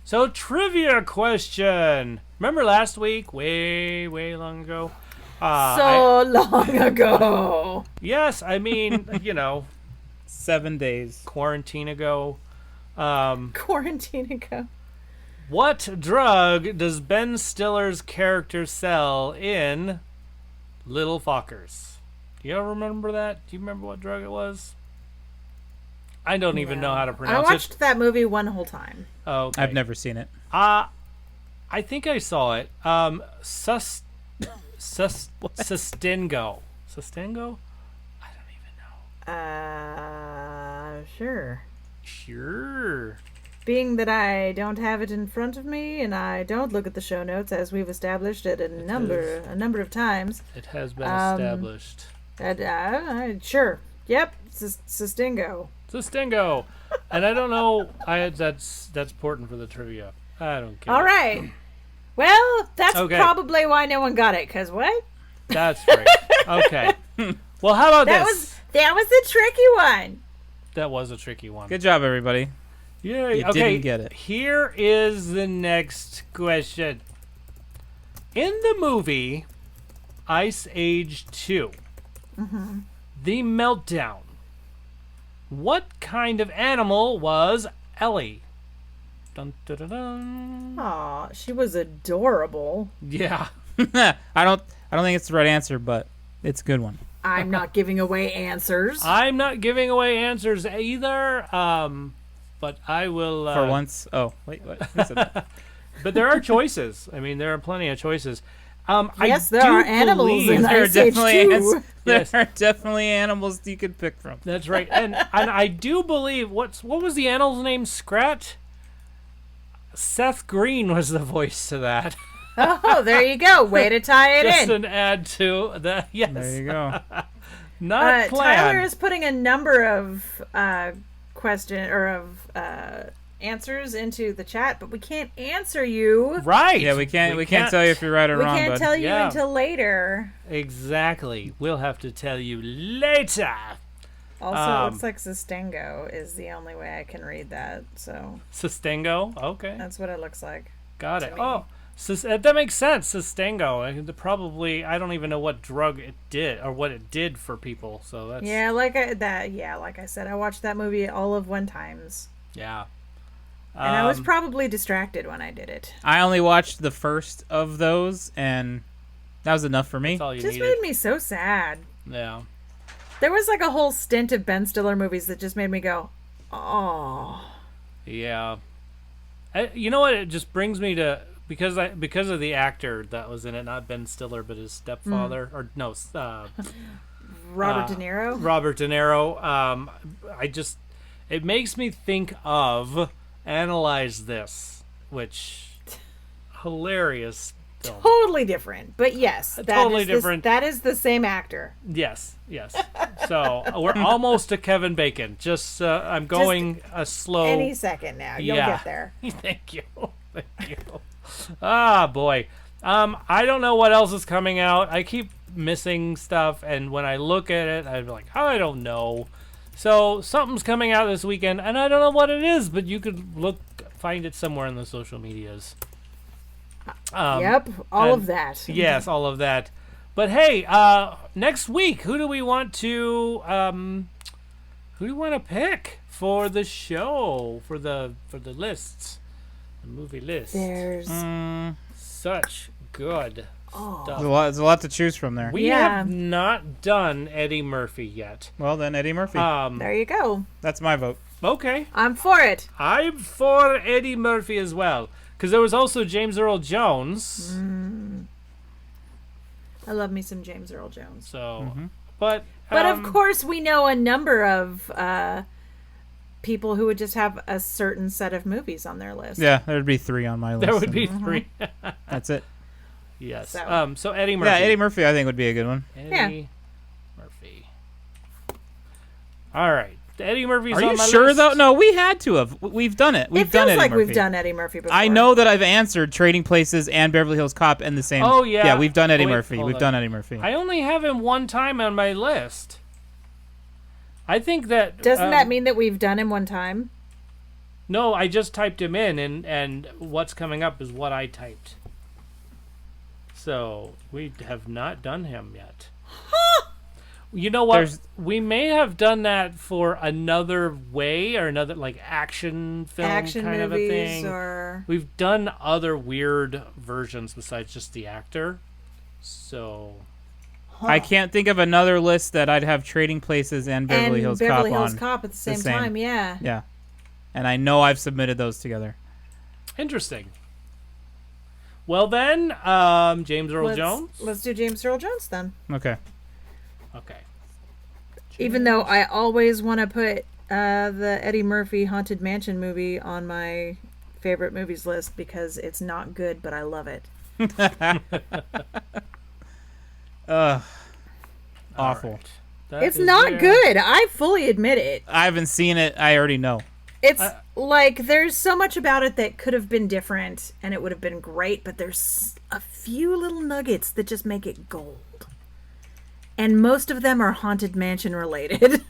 So trivia question. Remember last week, way long ago? So long ago. Yes, I mean, 7 days. quarantine ago. Quarantine ago. What drug does Ben Stiller's character sell in Little Fockers? Do you ever remember that? Do you remember what drug it was? I don't even know how to I pronounce watched that movie one whole time. it. Oh, okay. I've never seen it. I think I saw it. Sustingo. Sustingo? I don't even know. Sure. Sure. Being that I don't have it in front of me and I don't look at the show notes as we've established it a number of times. It has been established. Sure. Yep. Sustingo. Sustingo. And I don't know. That's important for the trivia. I don't care. All right. Well, that's Okay. probably why no one got it. Cause what? That's right. Okay. Well, how about this? That was the tricky one. That was a tricky one. Good job, everybody. Yay. You Okay. didn't get it. Here is the next question. In the movie Ice Age 2, The Meltdown, what kind of animal was Ellie? Dun, dun, dun, dun. Aw, she was adorable. Yeah. I don't think it's the right answer, but it's a good one. I'm not giving away answers. I'm not giving away answers either, but I will... For once. Oh, wait, what? Who said that? But there are choices. I mean, there are plenty of choices. Yes, there are animals in There are Ice Age definitely 2. Yes. there are definitely animals you could pick from. That's right. And I do believe... What was the animal's name? Scrat? Seth Green was the voice to that. Oh, there you go. Way to tie it Just in. an add to the... Yes. There you go. Not planned. Tyler is putting a number of answers into the chat, but we can't answer you. Right. Yeah, we can't tell you if you're right or We wrong, can't bud. tell you Yeah. until later. Exactly. We'll have to tell you later. Also, it looks like Sustengo is the only way I can read that, so Sustengo. Okay. that's what it looks like. Got it. me. Oh, that makes sense. Sustengo. Probably, I don't even know what drug it did or what it did for people. So that's Yeah, like I said, I watched that movie all of one times, yeah. and I was probably distracted when I did it. I only watched the first of those, and that was enough for me. That's all you Just needed. made me so sad. Yeah. There was like a whole stint of Ben Stiller movies that just made me go, oh. Yeah. You know what? It just brings me to because of the actor that was in it, not Ben Stiller, but his stepfather, or no, Robert De Niro. Robert De Niro. It makes me think of Analyze This, which hilarious film. Totally different, but yes, Totally different. That is the same actor. Yes. So we're almost to Kevin Bacon. Just I'm going a slow. Any second now, you'll Yeah. get there. Thank you. Ah, boy. I don't know what else is coming out. I keep missing stuff, and when I look at it, I'm like, I don't know. So something's coming out this weekend, and I don't know what it is, but you could find it somewhere in the social medias. Yep, all of that. Yes, all of that. But hey, next week, who do we want to pick for the show, for the lists, the movie lists? There's Such good stuff. There's a lot to choose from there. We Yeah. have not done Eddie Murphy yet. Well, then Eddie Murphy. there you go. That's my vote. Okay, I'm for it. I'm for Eddie Murphy as well, because there was also James Earl Jones. I love me some James Earl Jones. So, but Of course, we know a number of people who would just have a certain set of movies on their list. Yeah, there'd be 3 on my list. there would be 3. That's it. Yes. So- So Eddie Murphy. Yeah, Eddie Murphy I think would be a good one. Eddie Murphy. All right. Eddie Murphy's Are on you my sure list. though? No, we had to have. We've done it. We've It done feels Eddie like Murphy. we've done Eddie Murphy before. I know that I've answered Trading Places and Beverly Hills Cop in the same. Oh, yeah. Yeah, we've done Eddie Wait, Murphy. hold We've on. done Eddie Murphy. I only have him one time on my list. I think that... Doesn't that mean that we've done him one time? No, I just typed him in, and what's coming up is what I typed. So, we have not done him yet. You know what? There's- We may have done that for another way or another like action film Action kind of a movies thing. or We've done other weird versions besides just the actor. So I can't think of another list that I'd have Trading Places and Beverly Hills Beverly Cop Hills on. Cop at the same, same. time. Yeah. Yeah. And I know I've submitted those together. interesting. Well then, James Earl Jones. Let's do James Earl Jones then. Okay. Okay. Even though I always want to put the Eddie Murphy Haunted Mansion movie on my favorite movies list because it's not good, but I love it. Awful. Alright. That It's is not there. good. I fully admit it. I haven't seen it. I already know. It's like there's so much about it that could have been different and it would have been great, but there's a few little nuggets that just make it gold. And most of them are Haunted Mansion related.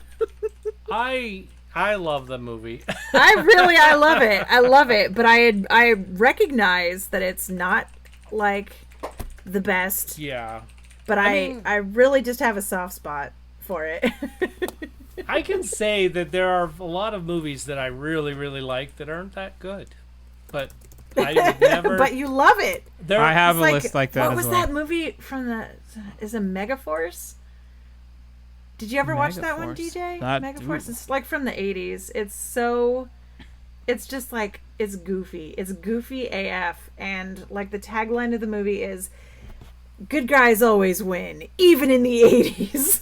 I love the movie. I love it. I love it, but I recognize that it's not like the best, Yeah. but mean- I really just have a soft spot for it. I can say that there are a lot of movies that I really, really like that aren't that good. But I would never. But you love it. there, I have It's a list like that What as was well. that movie from the? Is it Megaforce? Did you ever watch that one, Megaforce? DJ? That- Megaforce. It's like from the 80s. It's just like it's goofy. It's goofy AF, and like the tagline of the movie is, "Good guys always win, even in the 80s."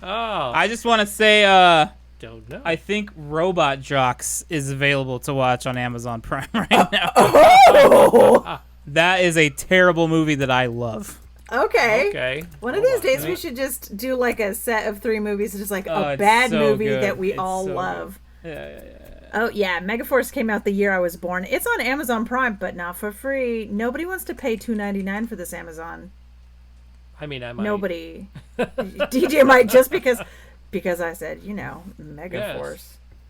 Oh, I just want to say, don't know. I think Robot Jocks is available to watch on Amazon Prime right now. Oh, That is a terrible movie that I love. okay. Okay. One of these days, we should just do like a set of 3 movies, just like Oh, a it's bad so movie good. that we It's all so good. love. Yeah. Oh yeah, Megaforce came out the year I was born. It's on Amazon Prime, but not for free. Nobody wants to pay $2.99 for this Amazon. I mean, I might. Nobody. DJ might just because I said, Megaforce.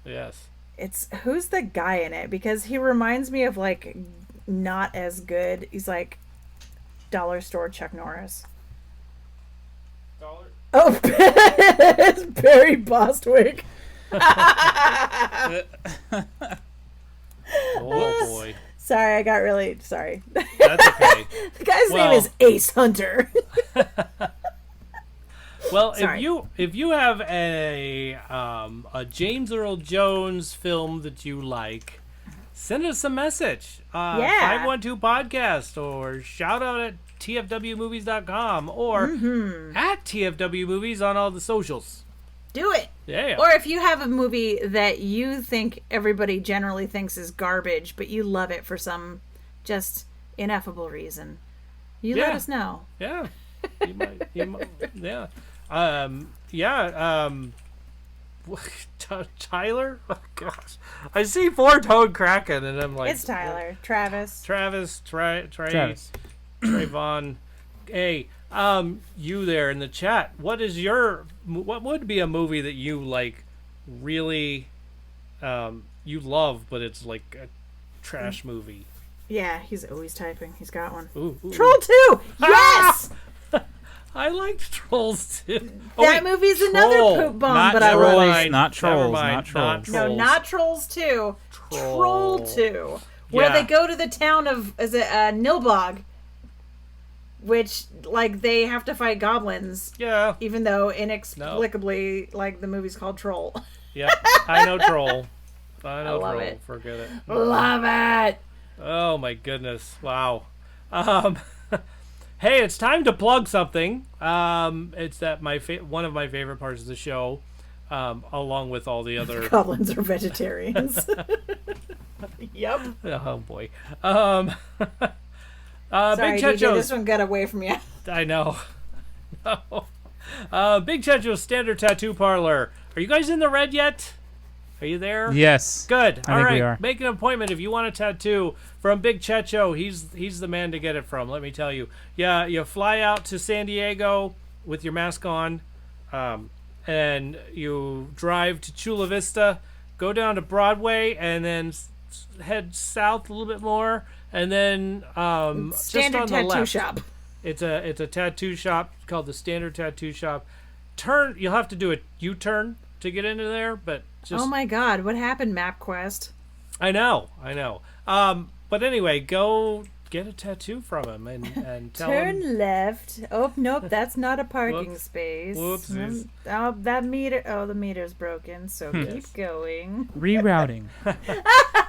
Yes. It's who's the guy in it? Because he reminds me of like not as good. He's like dollar store Chuck Norris. Dollar. Oh, it's Barry Bostwick. Oh boy. Sorry, I got really sorry. That's okay. The guy's Well- name is Ace Hunter. Well, Sorry. if you have a James Earl Jones film that you like, send us a message. Yeah. 512 podcast or shout out at tfwmovies.com or at tfwmovies on all the socials. Do it. Yeah. Or if you have a movie that you think everybody generally thinks is garbage, but you love it for some just ineffable reason, you let Yeah. us know. Yeah. You might, yeah. Tyler? Oh, gosh. I see Four Toed Kraken and I'm like, It's Tyler. Travis. Travis, Travis. Trayvon. Hey, you there in the chat. What would be a movie that you like really you love, but it's like a trash movie? Yeah, he's always typing. He's got one. Ooh. Troll 2! Yes! I liked Trolls too. That movie's another poop bomb, Not but I Trolls. love Mind. it. Not Trolls. Never mind. Not Trolls. No, Trolls. not Trolls 2. Troll 2. Where Yeah. they go to the town of, is it Nilbog? Which, like, they have to fight goblins, Yeah. even though inexplicably, like, the movie's called Troll. Yeah. I know Troll. I know love Troll. it. Forget it. Love it! Oh my goodness! Wow. Hey, it's time to plug something. It's that one of my favorite parts of the show, along with all the other. Goblins are vegetarians. Yep. Oh boy. Sorry, Big DJ, Checho's. this one got away from you. I know. No. Big Checho's Standard Tattoo Parlor. Are you guys in the red yet? Are you there? Yes. Good. I All think right. we are. Make an appointment if you want a tattoo from Big Checho. He's the man to get it from. Let me tell you. Yeah, you fly out to San Diego with your mask on, and you drive to Chula Vista, go down to Broadway, and then head south a little bit more, and then just Standard on the tattoo left. shop. It's a tattoo shop called the Standard Tattoo Shop. You'll have to do a U-turn to get into there, but just Oh my God, what happened, MapQuest? I know. But anyway, go get a tattoo from him and tell him. Turn left. Oh nope, that's not a parking Whoops. space. Whoopsies. Oh, that meter. Oh, the meter's broken. So keep going. Rerouting.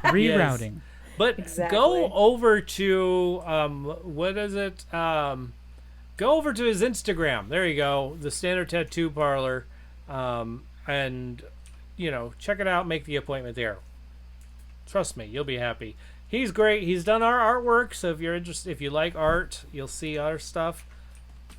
Rerouting. But Exactly. go over to what is it? Go over to his Instagram. There you go, the Standard Tattoo Parlor, and check it out. Make the appointment there. Trust me, you'll be happy. He's great. He's done our artwork, so if you're interested, if you like art, you'll see our stuff.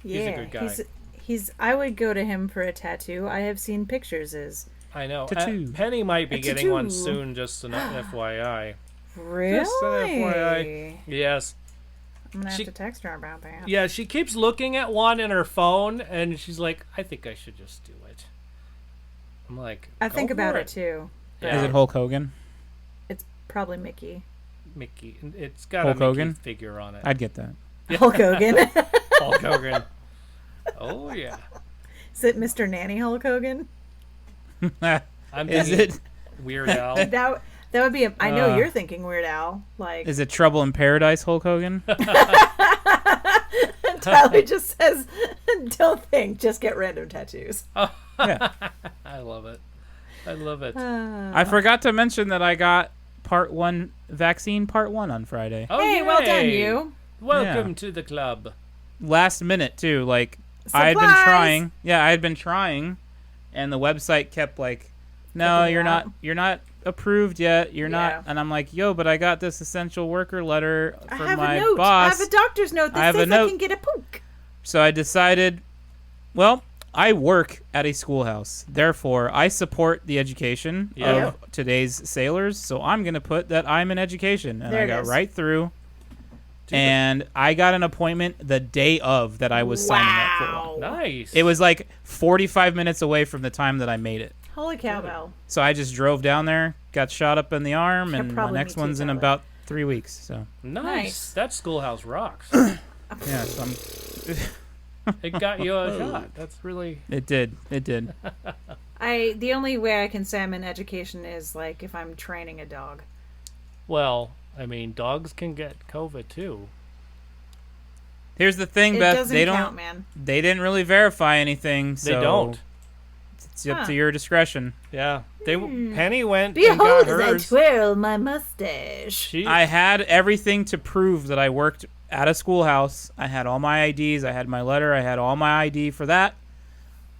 Yeah, He's a good guy. He's. I would go to him for a tattoo. I have seen pictures. I know. Tattoo. Penny might be A getting one tattoo. soon. Just an FYI. Really? Just an FYI. Yes. I'm gonna have She- to text her about that. Yeah, she keeps looking at one in her phone, and she's like, "I think I should just do it." I'm like, I think "Go about for it too. Yeah. Is it Hulk Hogan? It's probably Mickey. Mickey. It's got Hulk a Mickey Hogan? figure on it. I'd get that. Hulk Hogan. Hulk Hogan. Oh yeah. Is it Mr. Nanny Hulk Hogan? I'm Is thinking it? Weird Al? That would be. I know Uh, you're thinking Weird Al. Like Is it Trouble in Paradise, Hulk Hogan? Tyler just says, "Don't think, just get random tattoos." Yeah. I love it. I love it. I forgot to mention that I got vaccine part 1 on Friday. Oh, Hey, well done, yay. you. Welcome Yeah. to the club. Last minute too. Like I had been Supplies! trying. Yeah, I had been trying, and the website kept like, "No, Kicking you you're out. not. You're not approved yet. You're Yeah. not." And I'm like, "Yo, but I got this essential worker letter I from have my a note. boss." I have a doctor's note I that have a says I note. can get a poke. So I decided, well, I work at a schoolhouse. Therefore, I support the education Yeah. of today's sailors. So I'm going to put that I'm in education. And There I it got is. right through. And I got an appointment the day of that I was signing up for. Nice. It was like 45 minutes away from the time that I made it. Holy cowbell! So I just drove down there, got shot up in the arm, Yeah, and my probably next me too, one's in Tyler. about 3 weeks. So, nice. Nice. That schoolhouse rocks. yeah, so It got you a shot. That's really. it did. It did. The only way I can say I'm in education is like if I'm training a dog. Well, I mean, dogs can get COVID too. Here's the thing, It Beth. doesn't They count, don't. man. They didn't really verify anything. So They don't. It's up Huh. to your discretion. Yeah. Hmm. Penny went and Behold got as I hers. twirl my mustache. She, I had everything to prove that I worked at a schoolhouse. I had all my IDs. I had my letter. I had all my ID for that.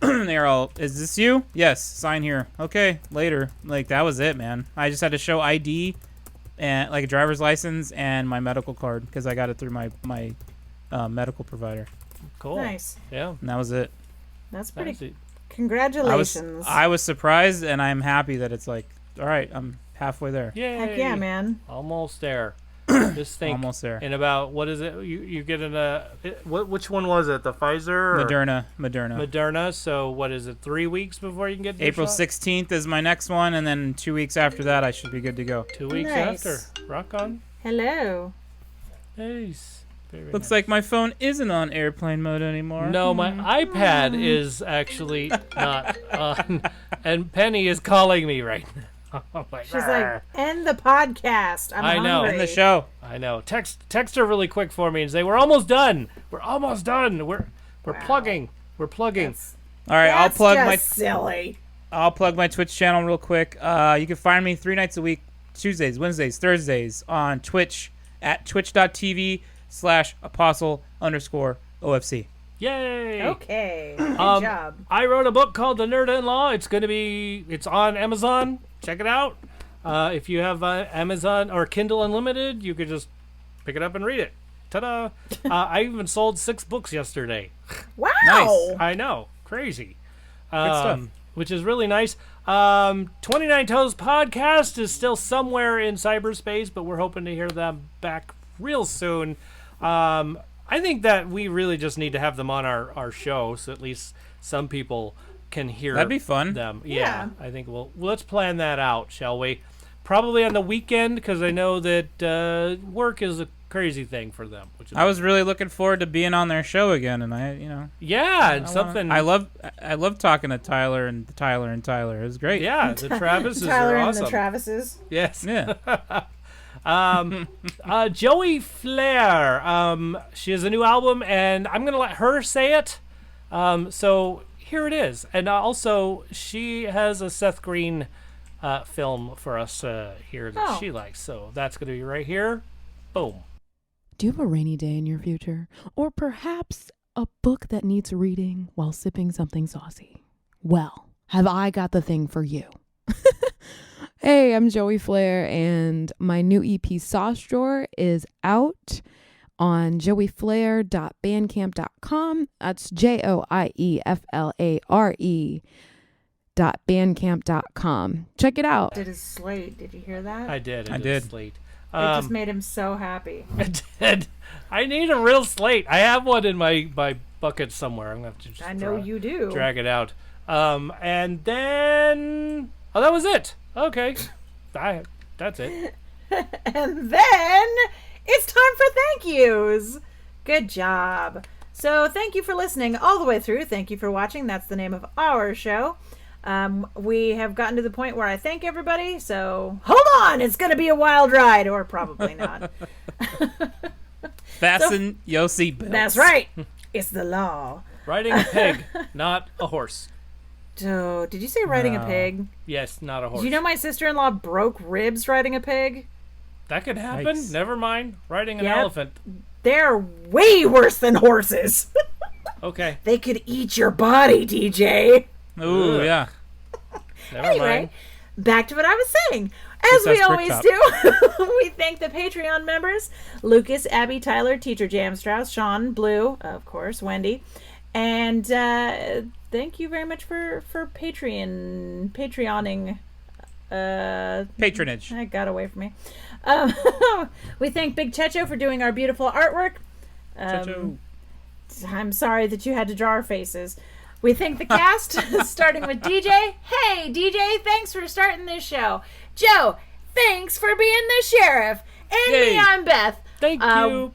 They're all, "Is this you?" "Yes." "Sign here." "Okay, later." Like, that was it, man. I just had to show ID and like a driver's license and my medical card because I got it through my medical provider, cool. Nice. Yeah. and that was it. That's pretty. Nice. Congratulations. I was surprised, and I'm happy that it's like, all right, I'm halfway there. Yay. Heck yeah, man. Almost there. Just think. Almost there. In about, what is it? You get in which one was it? The Pfizer or Moderna. So what is it? 3 weeks before you can get your April shot? 16th is my next one, and then 2 weeks after that, I should be good to go. 2 weeks Nice. after. Rock on. Hello. Nice. Very Looks nice. like my phone isn't on airplane mode anymore. No, my iPad is actually not on, and Penny is calling me right now. I'm like, She's like, end the podcast. I'm I know. hungry. In the show. I know. Text her really quick for me and say, "We're almost done. We're almost done. We're Wow. plugging. We're plugging." All right, That's I'll silly. plug my Twitch channel real quick. You can find me 3 nights a week, Tuesdays, Wednesdays, Thursdays on Twitch at twitch.tv/apostle_OFC. Yay! Okay. Good Um, job. I wrote a book called The Nerd-in-Law. It's on Amazon. Check it out. If you have Amazon or Kindle Unlimited, you could just pick it up and read it. Ta-da! I even sold 6 books yesterday. Wow. Nice. I know, crazy. stuff. Which is really nice. 29 Toes podcast is still somewhere in cyberspace, but we're hoping to hear them back real soon. I think that we really just need to have them on our show, so at least some people can hear That'd be fun. them. Yeah. I think let's plan that out, shall we? Probably on the weekend, because I know that work is crazy thing for them. Which is I was really looking forward to being on their show again, and I I love talking to Tyler and Tyler. It was great. Yeah, the Travises Tyler are and awesome. the Travises. Yes. Yeah. Joey Flair. She has a new album, and I'm gonna let her say it. So here it is, and also she has a Seth Green film for us here that she likes. So that's gonna be right here. Boom. Do you have a rainy day in your future? Or perhaps a book that needs reading while sipping something saucy? Well, have I got the thing for you. Hey, I'm Joey Flair, and my new EP Sauce Drawer is out on joeyflair.bandcamp.com. That's joeyflare.bandcamp.com. Check it out. Did his slate. Did you hear that? I did. I did. Slate. It just made him so happy. I did. I need a real slate. I have one in my bucket somewhere. I'm gonna have to just I know you do. drag it out. And then that was it. Okay, that's it. And then it's time for thank yous. Good job. So thank you for listening all the way through. Thank you for watching. That's the name of our show. We have gotten to the point where I thank everybody. So hold on. It's going to be a wild ride, or probably not. Fasten your seatbelts. That's right. It's the law. Riding a pig, not a horse. So, did you say riding a pig? Yes, not a horse. Did you know my sister-in-law broke ribs riding a pig? that could happen? Yikes. Never mind. Riding an Yep. elephant. They're way worse than horses. Okay. They could eat your body, DJ. Ooh, Ugh. yeah. Never Anyway, mind. back to what I was saying. As we that's always Brick do, we thank the Patreon members: Lucas, Abby, Tyler, Teacher Jam Strauss, Sean, Blue, of course, Wendy, and thank you very much for Patreoning. Patronage. That got away from me. We thank Big Checho for doing our beautiful artwork. Checho. I'm sorry that you had to draw our faces. We thank the cast, starting with DJ. Hey, DJ, thanks for starting this show. Joe, thanks for being the sheriff. And me, Yay. I'm Beth. Thank you.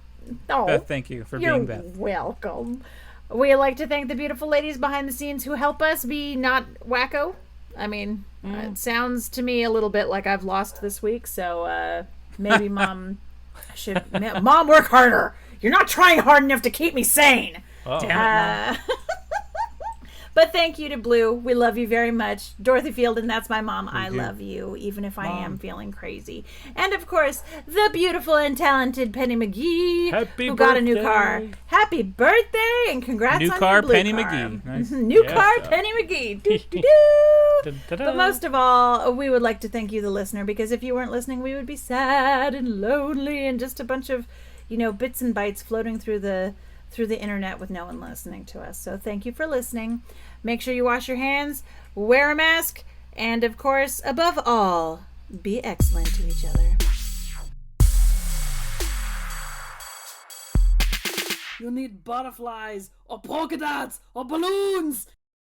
Oh, Beth, thank you for you're being Beth. welcome. We like to thank the beautiful ladies behind the scenes who help us be not wacko. I mean, it sounds to me a little bit like I've lost this week, so maybe Mom should... Mom, work harder. You're not trying hard enough to keep me sane. Damn it, Mom. But thank you to Blue. We love you very much. Dorothy Field, and that's my mom. I love you, even if I am feeling crazy. And of course, the beautiful and talented Penny McGee, Happy who got a new birthday. car. Happy birthday, and congrats New on car, your blue Penny car. McGee. Nice. New Yes, car, sir. Penny McGee. Doo, doo, doo. Dun-dun-dun. But most of all, we would like to thank you, the listener, because if you weren't listening, we would be sad and lonely and just a bunch of, bits and bytes floating through the internet with no one listening to us. So thank you for listening. Make sure you wash your hands, wear a mask, and of course, above all, be excellent to each other. You'll need butterflies or polka dots or balloons.